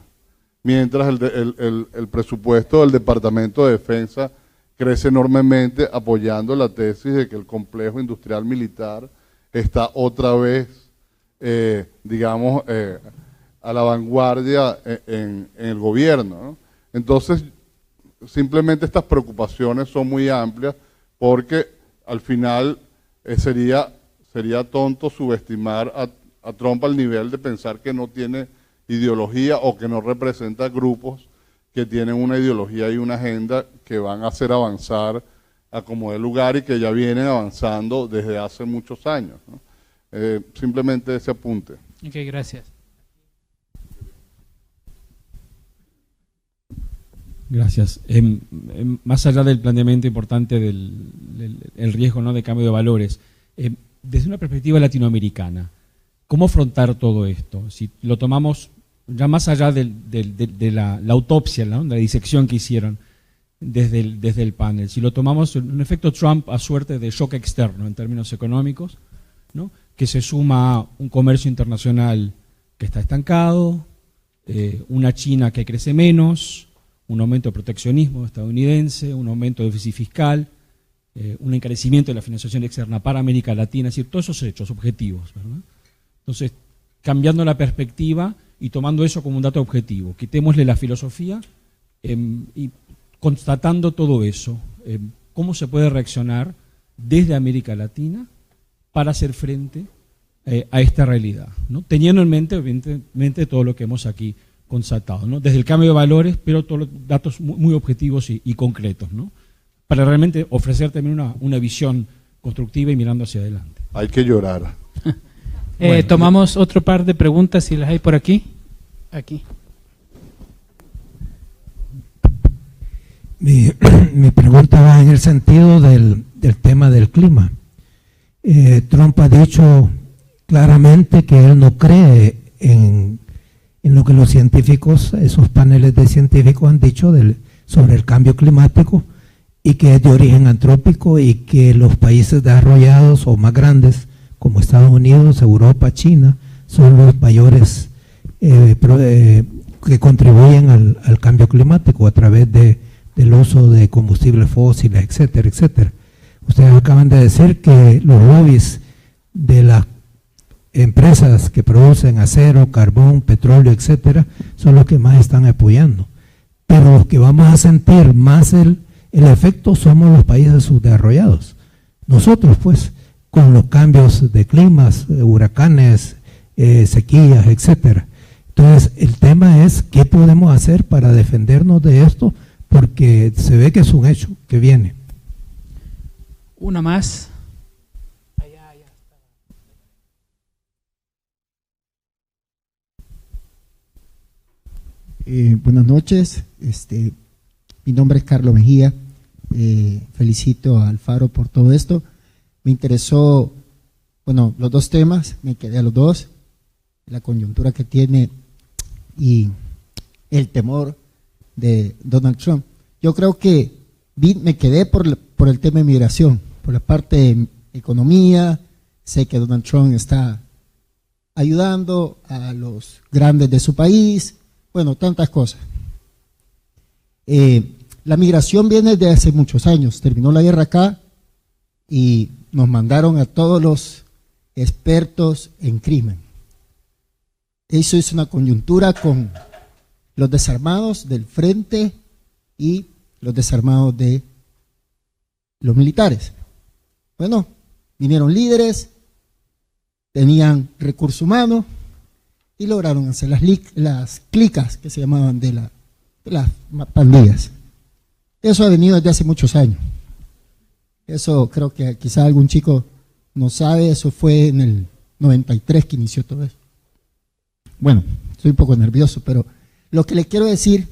mientras el presupuesto del Departamento de Defensa crece enormemente, apoyando la tesis de que el complejo industrial militar está otra vez, digamos, a la vanguardia en el gobierno, ¿no? Entonces, simplemente estas preocupaciones son muy amplias, porque al final sería tonto subestimar a Trump al nivel de pensar que no tiene ideología o que no representa grupos que tienen una ideología y una agenda que van a hacer avanzar a como dé lugar, y que ya vienen avanzando desde hace muchos años, ¿no? Simplemente ese apunte. Ok, gracias. Gracias. Más allá del planteamiento importante del riesgo, ¿no?, de cambio de valores, desde una perspectiva latinoamericana, ¿cómo afrontar todo esto? Si lo tomamos ya más allá de la autopsia, ¿no?, de la disección que hicieron desde el panel, si lo tomamos en efecto Trump a suerte de shock externo en términos económicos, ¿no?, que se suma a un comercio internacional que está estancado, una China que crece menos, un aumento de proteccionismo estadounidense, un aumento de déficit fiscal, un encarecimiento de la financiación externa para América Latina, es decir, todos esos hechos objetivos, ¿verdad? Entonces, cambiando la perspectiva y tomando eso como un dato objetivo, quitémosle la filosofía y constatando todo eso, ¿cómo se puede reaccionar desde América Latina para hacer frente a esta realidad, ¿no?, teniendo en mente, evidentemente, todo lo que hemos aquí constatado, ¿no?, desde el cambio de valores, pero todos los datos muy objetivos y concretos, ¿no?, para realmente ofrecer también una visión constructiva y mirando hacia adelante. Hay que llorar. Bueno, tomamos otro par de preguntas, si las hay por aquí. Aquí. Mi pregunta va en el sentido del tema del clima. Trump ha dicho claramente que él no cree en lo que los científicos, esos paneles de científicos han dicho sobre el cambio climático, y que es de origen antrópico, y que los países desarrollados o más grandes como Estados Unidos, Europa, China, son los mayores que contribuyen al cambio climático a través del uso de combustibles fósiles, etcétera, etcétera. Ustedes acaban de decir que los lobbies de las empresas que producen acero, carbón, petróleo, etcétera, son los que más están apoyando. Pero los que vamos a sentir más el efecto somos los países subdesarrollados. Nosotros, pues, con los cambios de climas, huracanes, sequías, etcétera. Entonces, el tema es qué podemos hacer para defendernos de esto, porque se ve que es un hecho que viene. Una más. Buenas noches. Mi nombre es Carlos Mejía. Felicito a Alfaro por todo esto. Me interesó, bueno, los dos temas, me quedé a los dos, la coyuntura que tiene y el temor de Donald Trump. Yo creo que me quedé por el tema de migración, por la parte de economía. Sé que Donald Trump está ayudando a los grandes de su país, bueno, tantas cosas. La migración viene de hace muchos años. Terminó la guerra acá y nos mandaron a todos los expertos en crimen. Eso es una coyuntura con los desarmados del frente y los desarmados de los militares. Bueno, vinieron líderes tenían recursos humanos y lograron hacer las clicas que se llamaban de las pandillas. Eso ha venido desde hace muchos años. Eso creo que quizá algún chico no sabe, eso fue en el 93 que inició todo eso. Bueno, estoy un poco nervioso, pero lo que le quiero decir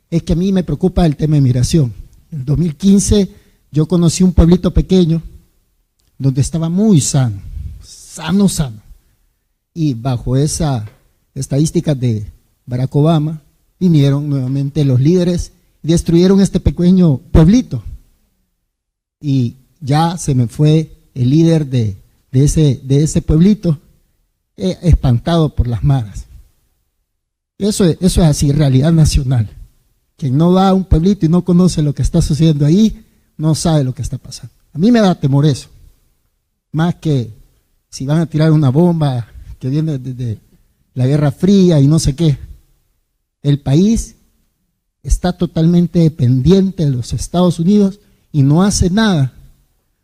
es que a mí me preocupa el tema de migración. En el 2015 yo conocí un pueblito pequeño donde estaba muy sano. Y bajo esa estadística de Barack Obama, vinieron nuevamente los líderes y destruyeron este pequeño pueblito. Y ya se me fue el líder de ese pueblito, espantado por las maras. Eso es así, realidad nacional. Quien no va a un pueblito y no conoce lo que está sucediendo ahí, no sabe lo que está pasando. A mí me da temor eso. Más que si van a tirar una bomba que viene desde la Guerra Fría y no sé qué. El país está totalmente dependiente de los Estados Unidos y no hace nada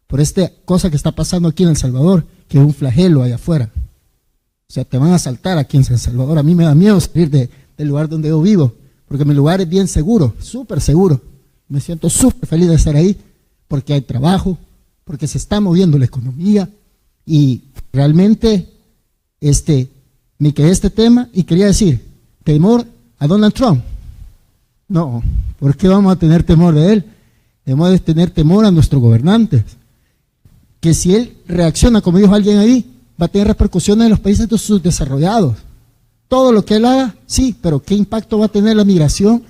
por esta cosa que está pasando aquí en El Salvador, que es un flagelo allá afuera. O sea, te van a asaltar aquí en San Salvador. A mí me da miedo salir del lugar donde yo vivo, porque mi lugar es bien seguro, súper seguro. Me siento súper feliz de estar ahí, porque hay trabajo, porque se está moviendo la economía, y realmente me quedé este tema y quería decir, temor a Donald Trump. No, ¿por qué vamos a tener temor de él? Debemos de tener temor a nuestros gobernantes, que si él reacciona, como dijo alguien ahí, va a tener repercusiones en los países subdesarrollados. Todo lo que él haga, sí, pero ¿qué impacto va a tener la migración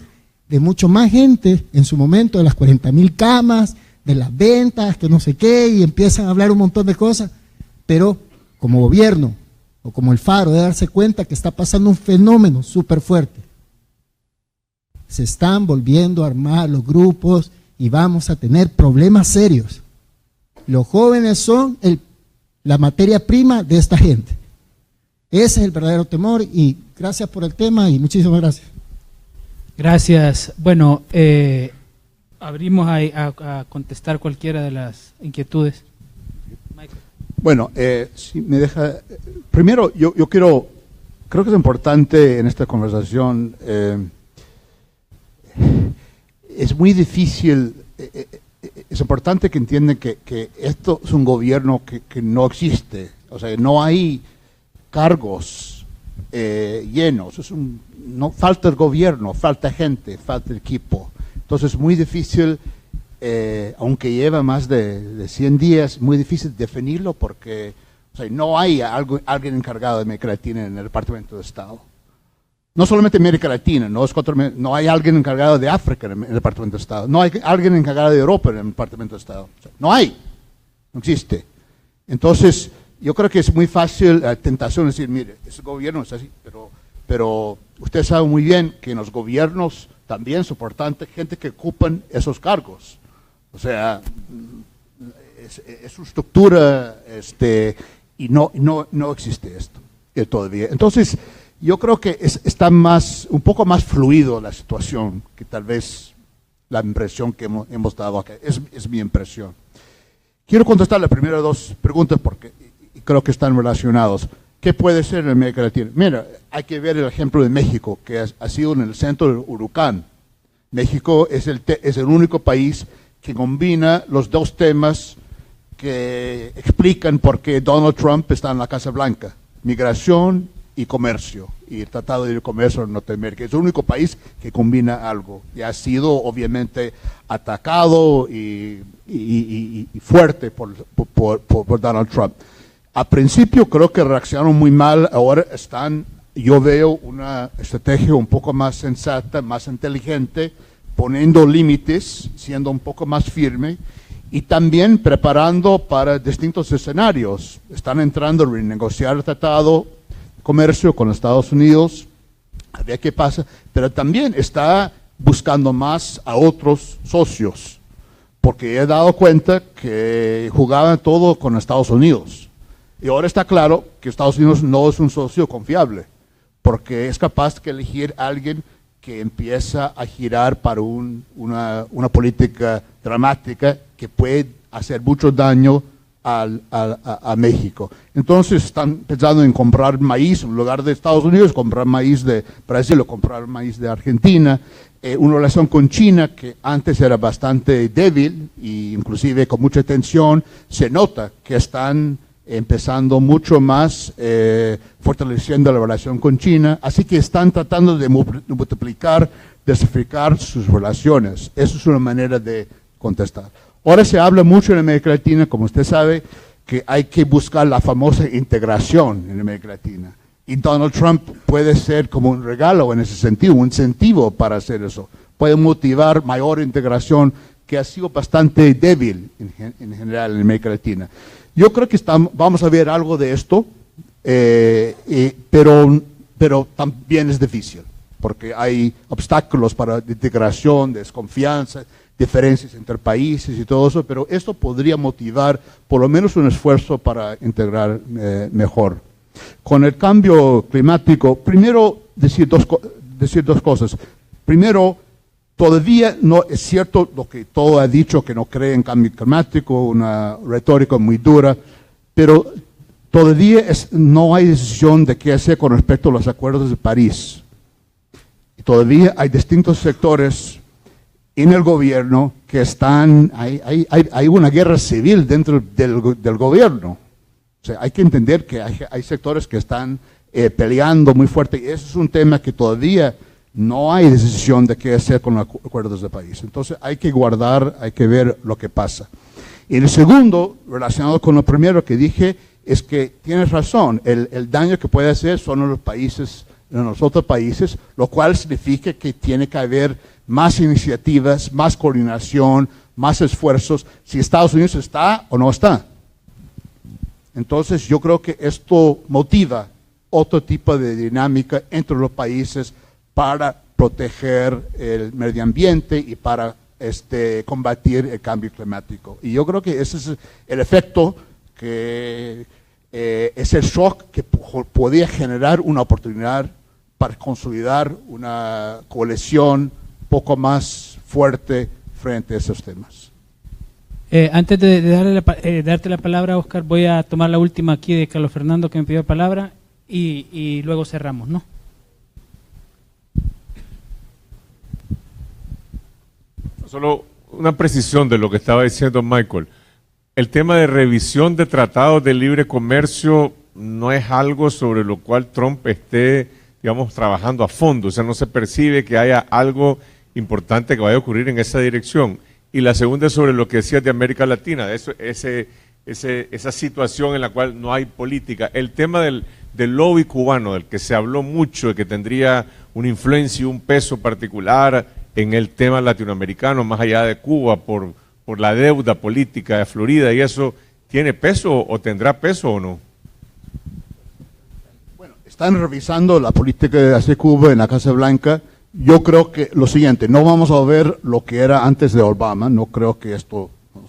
de mucho más gente en su momento, de las 40,000 camas, de las ventas, que no sé qué, y empiezan a hablar un montón de cosas? Pero como gobierno, o como el Faro, de darse cuenta que está pasando un fenómeno súper fuerte. Se están volviendo a armar los grupos y vamos a tener problemas serios. Los jóvenes son la materia prima de esta gente. Ese es el verdadero temor, y gracias por el tema y muchísimas gracias. Gracias. Bueno, abrimos a contestar cualquiera de las inquietudes. Michael. Bueno, si me deja, primero yo creo que es importante en esta conversación, es muy difícil, es importante que entiendan que esto es un gobierno que no existe, o sea, no hay cargos llenos, no falta el gobierno, falta gente, falta equipo, entonces es muy difícil. Aunque lleva más de 100 días, muy difícil definirlo porque no hay alguien encargado de América Latina en el Departamento de Estado. No solamente América Latina, no hay alguien encargado de África en el Departamento de Estado, no hay alguien encargado de Europa en el Departamento de Estado. No existe. Entonces, yo creo que es muy fácil la tentación de decir, mire, ese gobierno es así, pero usted sabe muy bien que en los gobiernos también es importante gente que ocupan esos cargos. O sea, es su estructura y no existe esto todavía. Entonces, yo creo que está un poco más fluido la situación que tal vez la impresión que hemos dado acá. Es mi impresión. Quiero contestar las primeras dos preguntas porque creo que están relacionados. ¿Qué puede ser en América Latina? Mira, hay que ver el ejemplo de México, que ha sido en el centro del huracán. México es el único país que combina los dos temas que explican por qué Donald Trump está en la Casa Blanca: migración y comercio, y el Tratado de Comercio en Norteamérica. Es el único país que combina algo, y ha sido obviamente atacado y fuerte por Donald Trump. Al principio creo que reaccionaron muy mal, ahora yo veo una estrategia un poco más sensata, más inteligente, poniendo límites, siendo un poco más firme y también preparando para distintos escenarios. Están entrando a renegociar el tratado de comercio con Estados Unidos, a ver qué pasa, pero también está buscando más a otros socios, porque he dado cuenta que jugaban todo con Estados Unidos. Y ahora está claro que Estados Unidos no es un socio confiable, porque es capaz de elegir a alguien que empieza a girar para una política dramática que puede hacer mucho daño a México. Entonces están pensando en comprar maíz en lugar de Estados Unidos, comprar maíz de Brasil o comprar maíz de Argentina. Una relación con China que antes era bastante débil e inclusive con mucha tensión. Se nota que están empezando mucho más fortaleciendo la relación con China, así que están tratando de multiplicar, diversificar sus relaciones. Eso es una manera de contestar. Ahora se habla mucho en América Latina, como usted sabe, que hay que buscar la famosa integración en América Latina. Y Donald Trump puede ser como un regalo en ese sentido, un incentivo para hacer eso. Puede motivar mayor integración que ha sido bastante débil en general en América Latina. Yo creo que vamos a ver algo de esto, pero también es difícil, porque hay obstáculos para integración, desconfianza, diferencias entre países y todo eso, pero esto podría motivar por lo menos un esfuerzo para integrar mejor. Con el cambio climático, primero decir dos cosas. Primero, todavía no es cierto lo que todo ha dicho, que no cree en cambio climático, una retórica muy dura, pero todavía no hay decisión de qué hacer con respecto a los acuerdos de París. Y todavía hay distintos sectores en el gobierno que hay una guerra civil dentro del gobierno. O sea, hay que entender que hay sectores que están peleando muy fuerte y eso es un tema que todavía no hay decisión de qué hacer con los acuerdos de París. Entonces hay que guardar, hay que ver lo que pasa. Y el segundo, relacionado con lo primero que dije, es que tienes razón, el daño que puede hacer son en los otros países, lo cual significa que tiene que haber más iniciativas, más coordinación, más esfuerzos, si Estados Unidos está o no está. Entonces yo creo que esto motiva otro tipo de dinámica entre los países para proteger el medio ambiente y para combatir el cambio climático. Y yo creo que ese es el efecto que es el shock que podía generar una oportunidad para consolidar una coalición poco más fuerte frente a esos temas. Antes de darte la palabra, Oscar, voy a tomar la última aquí de Carlos Fernando que me pidió palabra y luego cerramos, ¿no? Solo una precisión de lo que estaba diciendo Michael. El tema de revisión de tratados de libre comercio no es algo sobre lo cual Trump esté, digamos, trabajando a fondo. O sea, no se percibe que haya algo importante que vaya a ocurrir en esa dirección. Y la segunda es sobre lo que decías de América Latina, esa situación en la cual no hay política. El tema del lobby cubano, del que se habló mucho, de que tendría una influencia y un peso particular en el tema latinoamericano, más allá de Cuba, por la deuda política de Florida, y eso, ¿tiene peso o tendrá peso o no? Bueno, están revisando la política de Cuba en la Casa Blanca. Yo creo que lo siguiente, no vamos a ver lo que era antes de Obama, no creo que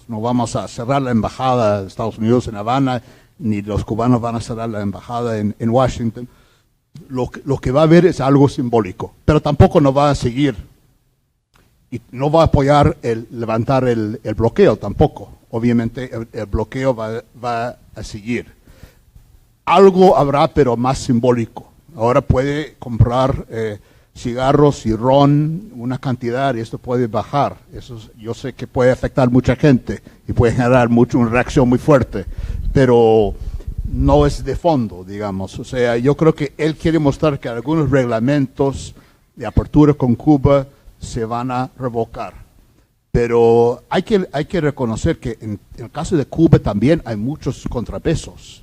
no vamos a cerrar la embajada de Estados Unidos en Habana, ni los cubanos van a cerrar la embajada en Washington. Lo que va a haber es algo simbólico, pero tampoco nos va a seguir y no va a apoyar levantar el bloqueo tampoco. Obviamente el bloqueo va a seguir. Algo habrá, pero más simbólico. Ahora puede comprar cigarros y ron, una cantidad, y esto puede bajar. Yo sé que puede afectar a mucha gente y puede generar una reacción muy fuerte, pero no es de fondo, digamos. O sea, yo creo que él quiere mostrar que algunos reglamentos de apertura con Cuba se van a revocar. Pero hay que reconocer que en el caso de Cuba también hay muchos contrapesos.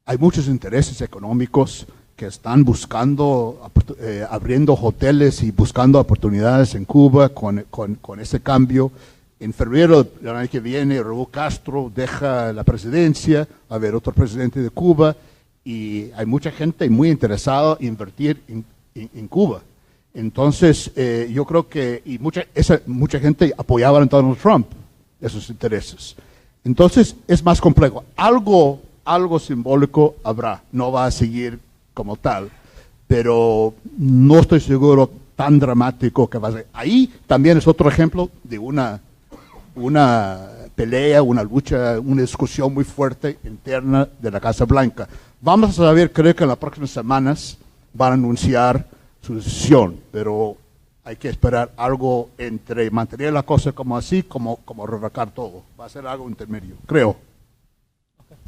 Hay muchos intereses económicos que están buscando, abriendo hoteles y buscando oportunidades en Cuba con ese cambio. En febrero del año que viene, Raúl Castro deja la presidencia, va a haber otro presidente de Cuba, y hay mucha gente muy interesada en invertir en Cuba. Entonces, yo creo que mucha gente apoyaba a Donald Trump, esos intereses. Entonces, es más complejo. Algo simbólico habrá, no va a seguir como tal, pero no estoy seguro tan dramático que va a ser. Ahí también es otro ejemplo de una pelea, una lucha, una discusión muy fuerte interna de la Casa Blanca. Vamos a saber, creo que en las próximas semanas van a anunciar su decisión, pero hay que esperar algo entre mantener la cosa como así, como revocar todo. Va a ser algo intermedio, creo.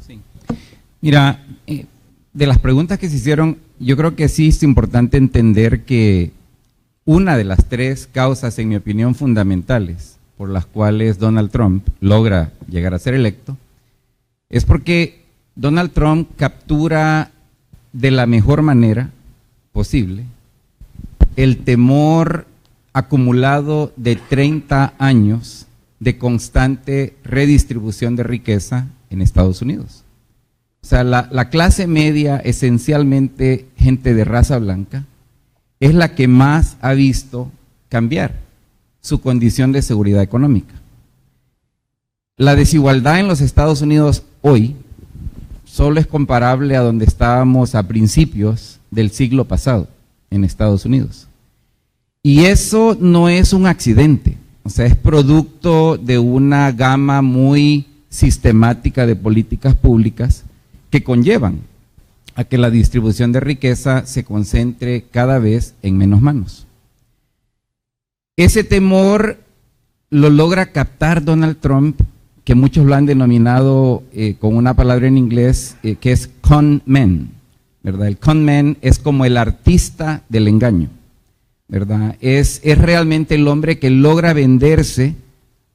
Sí. Mira, de las preguntas que se hicieron, yo creo que sí es importante entender que una de las tres causas, en mi opinión, fundamentales por las cuales Donald Trump logra llegar a ser electo, es porque Donald Trump captura de la mejor manera posible el temor acumulado de 30 años de constante redistribución de riqueza en Estados Unidos. O sea, la clase media, esencialmente gente de raza blanca, es la que más ha visto cambiar su condición de seguridad económica. La desigualdad en los Estados Unidos hoy solo es comparable a donde estábamos a principios del siglo pasado en Estados Unidos. Y eso no es un accidente, o sea, es producto de una gama muy sistemática de políticas públicas que conllevan a que la distribución de riqueza se concentre cada vez en menos manos. Ese temor lo logra captar Donald Trump, que muchos lo han denominado con una palabra en inglés que es con man, ¿verdad? El con man es como el artista del engaño, ¿verdad? Es realmente el hombre que logra venderse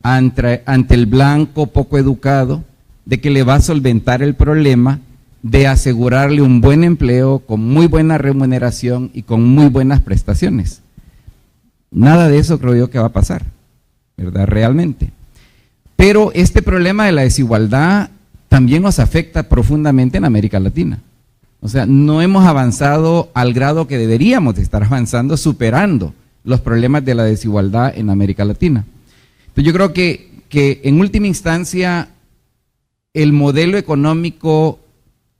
ante el blanco poco educado de que le va a solventar el problema de asegurarle un buen empleo con muy buena remuneración y con muy buenas prestaciones. Nada de eso creo yo que va a pasar, ¿verdad? Realmente. Pero este problema de la desigualdad también nos afecta profundamente en América Latina. O sea, no hemos avanzado al grado que deberíamos de estar avanzando, superando los problemas de la desigualdad en América Latina. Entonces yo creo que en última instancia el modelo económico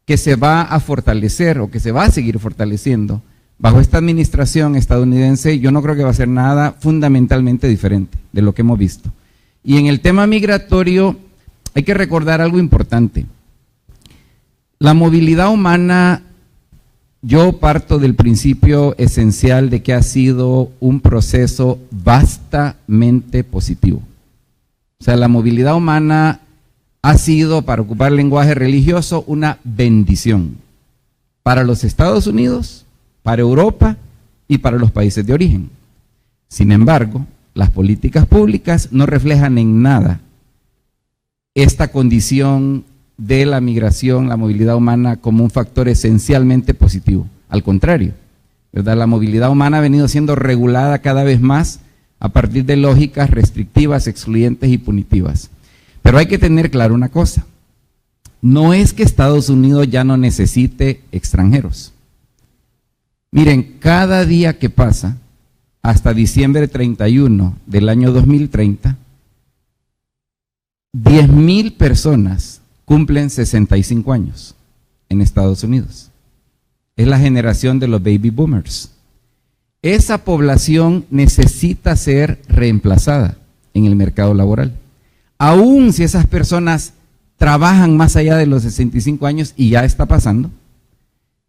que se va a fortalecer o que se va a seguir fortaleciendo bajo esta administración estadounidense, yo no creo que va a ser nada fundamentalmente diferente de lo que hemos visto. Y en el tema migratorio hay que recordar algo importante. La movilidad humana, yo parto del principio esencial de que ha sido un proceso vastamente positivo. O sea, la movilidad humana ha sido, para ocupar lenguaje religioso, una bendición para los Estados Unidos, para Europa y para los países de origen. Sin embargo, las políticas públicas no reflejan en nada esta condición de la migración, la movilidad humana, como un factor esencialmente positivo. Al contrario, ¿verdad? La movilidad humana ha venido siendo regulada cada vez más a partir de lógicas restrictivas, excluyentes y punitivas. Pero hay que tener claro una cosa, no es que Estados Unidos ya no necesite extranjeros. Miren, cada día que pasa, hasta diciembre 31 del año 2030, 10,000 personas cumplen 65 años en Estados Unidos. Es la generación de los baby boomers. Esa población necesita ser reemplazada en el mercado laboral. Aún si esas personas trabajan más allá de los 65 años, y ya está pasando,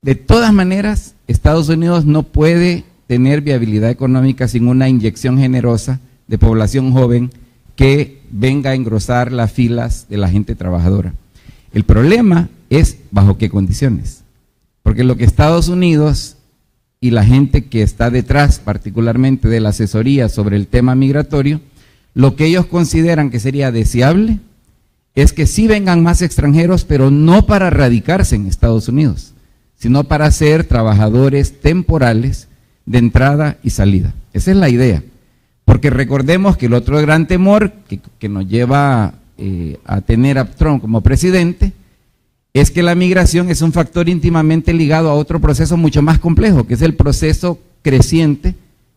de todas maneras, Estados Unidos no puede tener viabilidad económica sin una inyección generosa de población joven que venga a engrosar las filas de la gente trabajadora. El problema es bajo qué condiciones, porque lo que Estados Unidos y la gente que está detrás, particularmente de la asesoría sobre el tema migratorio, lo que ellos consideran que sería deseable es que sí vengan más extranjeros, pero no para radicarse en Estados Unidos, sino para ser trabajadores temporales de entrada y salida. Esa es la idea, porque recordemos que el otro gran temor que nos lleva a tener a Trump como presidente es que la migración es un factor íntimamente ligado a otro proceso mucho más complejo, que es el proceso creciente,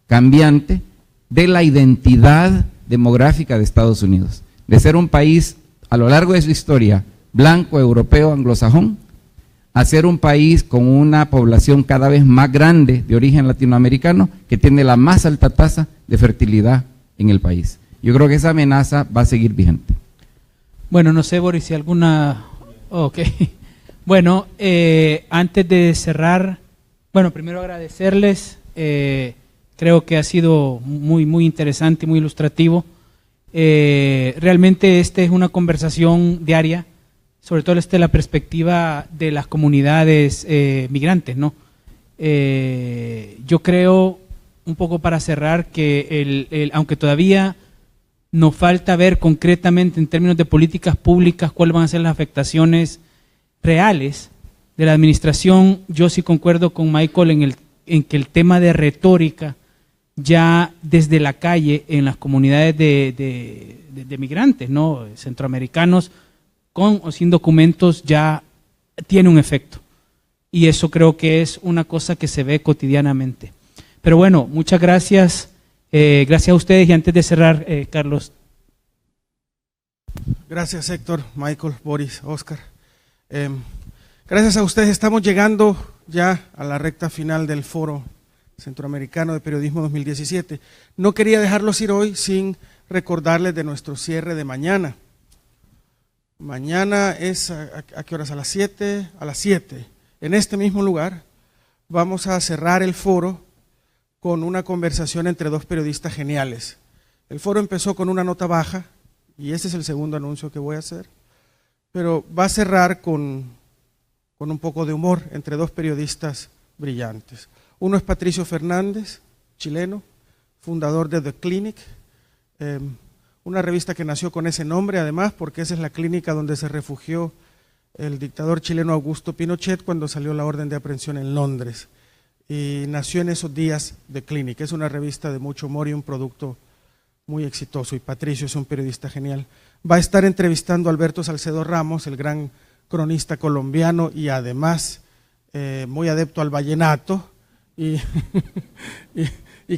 cambiante, de la identidad demográfica de Estados Unidos, de ser un país a lo largo de su historia blanco, europeo, anglosajón, a ser un país con una población cada vez más grande de origen latinoamericano que tiene la más alta tasa de fertilidad en el país. Yo creo que esa amenaza va a seguir vigente. Bueno, no sé, Boris, si alguna... Ok. Bueno, antes de cerrar, bueno, primero agradecerles. Creo que ha sido muy interesante y muy ilustrativo. Realmente esta es una conversación diaria, sobre todo desde la perspectiva de las comunidades migrantes, ¿no? Yo creo, un poco para cerrar, que aunque todavía nos falta ver concretamente en términos de políticas públicas cuáles van a ser las afectaciones reales de la administración, yo sí concuerdo con Michael en que el tema de retórica ya desde la calle en las comunidades de migrantes, ¿no? Centroamericanos, con o sin documentos, ya tiene un efecto. Y eso creo que es una cosa que se ve cotidianamente. Pero bueno, muchas gracias. Gracias a ustedes. Y antes de cerrar, Carlos. Gracias, Héctor, Michael, Boris, Oscar. Gracias a ustedes estamos llegando ya a la recta final del Foro Centroamericano de Periodismo 2017. No quería dejarlos ir hoy sin recordarles de nuestro cierre de mañana. Mañana es, ¿a qué horas? A las 7. A las 7, en este mismo lugar, vamos a cerrar el foro con una conversación entre dos periodistas geniales. El foro empezó con una nota baja, y ese es el segundo anuncio que voy a hacer, pero va a cerrar con un poco de humor entre dos periodistas brillantes. Uno es Patricio Fernández, chileno, fundador de The Clinic, una revista que nació con ese nombre además, porque esa es la clínica donde se refugió el dictador chileno Augusto Pinochet cuando salió la orden de aprehensión en Londres. Y nació en esos días The Clinic. Es una revista de mucho humor y un producto muy exitoso, y Patricio es un periodista genial. Va a estar entrevistando a Alberto Salcedo Ramos, el gran cronista colombiano y además muy adepto al vallenato, y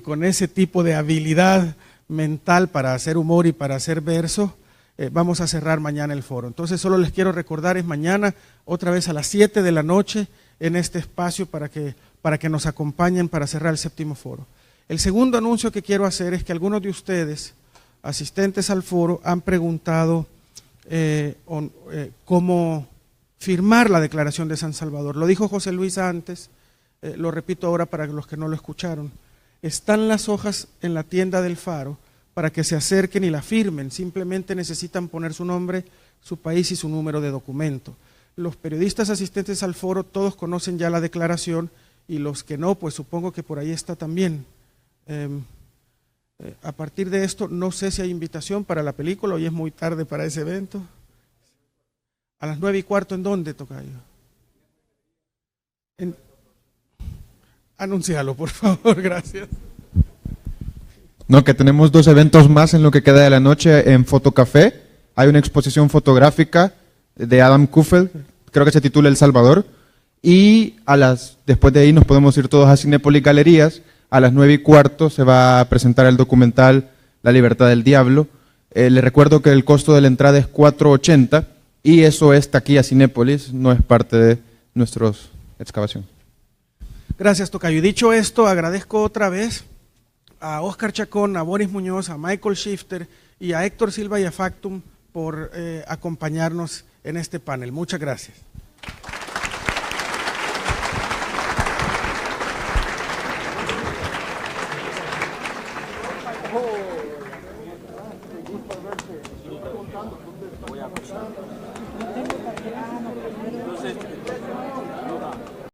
con ese tipo de habilidad mental para hacer humor y para hacer verso. Vamos a cerrar mañana el foro. Entonces solo les quiero recordar, es mañana otra vez a las 7 de la noche en este espacio para que nos acompañen para cerrar el séptimo foro. El segundo anuncio que quiero hacer es que algunos de ustedes, asistentes al foro, han preguntado cómo firmar la Declaración de San Salvador. Lo dijo José Luis antes, lo repito ahora para los que no lo escucharon. Están las hojas en la tienda del Faro para que se acerquen y la firmen. Simplemente necesitan poner su nombre, su país y su número de documento. Los periodistas asistentes al foro todos conocen ya la declaración, y los que no, pues supongo que por ahí está también. A partir de esto, no sé si hay invitación para la película, hoy es muy tarde para ese evento. A las 9:15, ¿en dónde, tocayo? Anúncialo, por favor, gracias. No, que tenemos 2 eventos más en lo que queda de la noche en Fotocafé. Hay una exposición fotográfica de Adam Kuffel, creo que se titula El Salvador, y después de ahí nos podemos ir todos a Cinépolis Galerías. A las 9:15 se va a presentar el documental La Libertad del Diablo. Les recuerdo que el costo de la entrada es $4.80, y eso es taquilla Cinépolis, no es parte de nuestra excavación. Gracias, tocayo. Y dicho esto, agradezco otra vez a Oscar Chacón, a Boris Muñoz, a Michael Shifter y a Héctor Silva y a Factum por acompañarnos en este panel. Muchas gracias.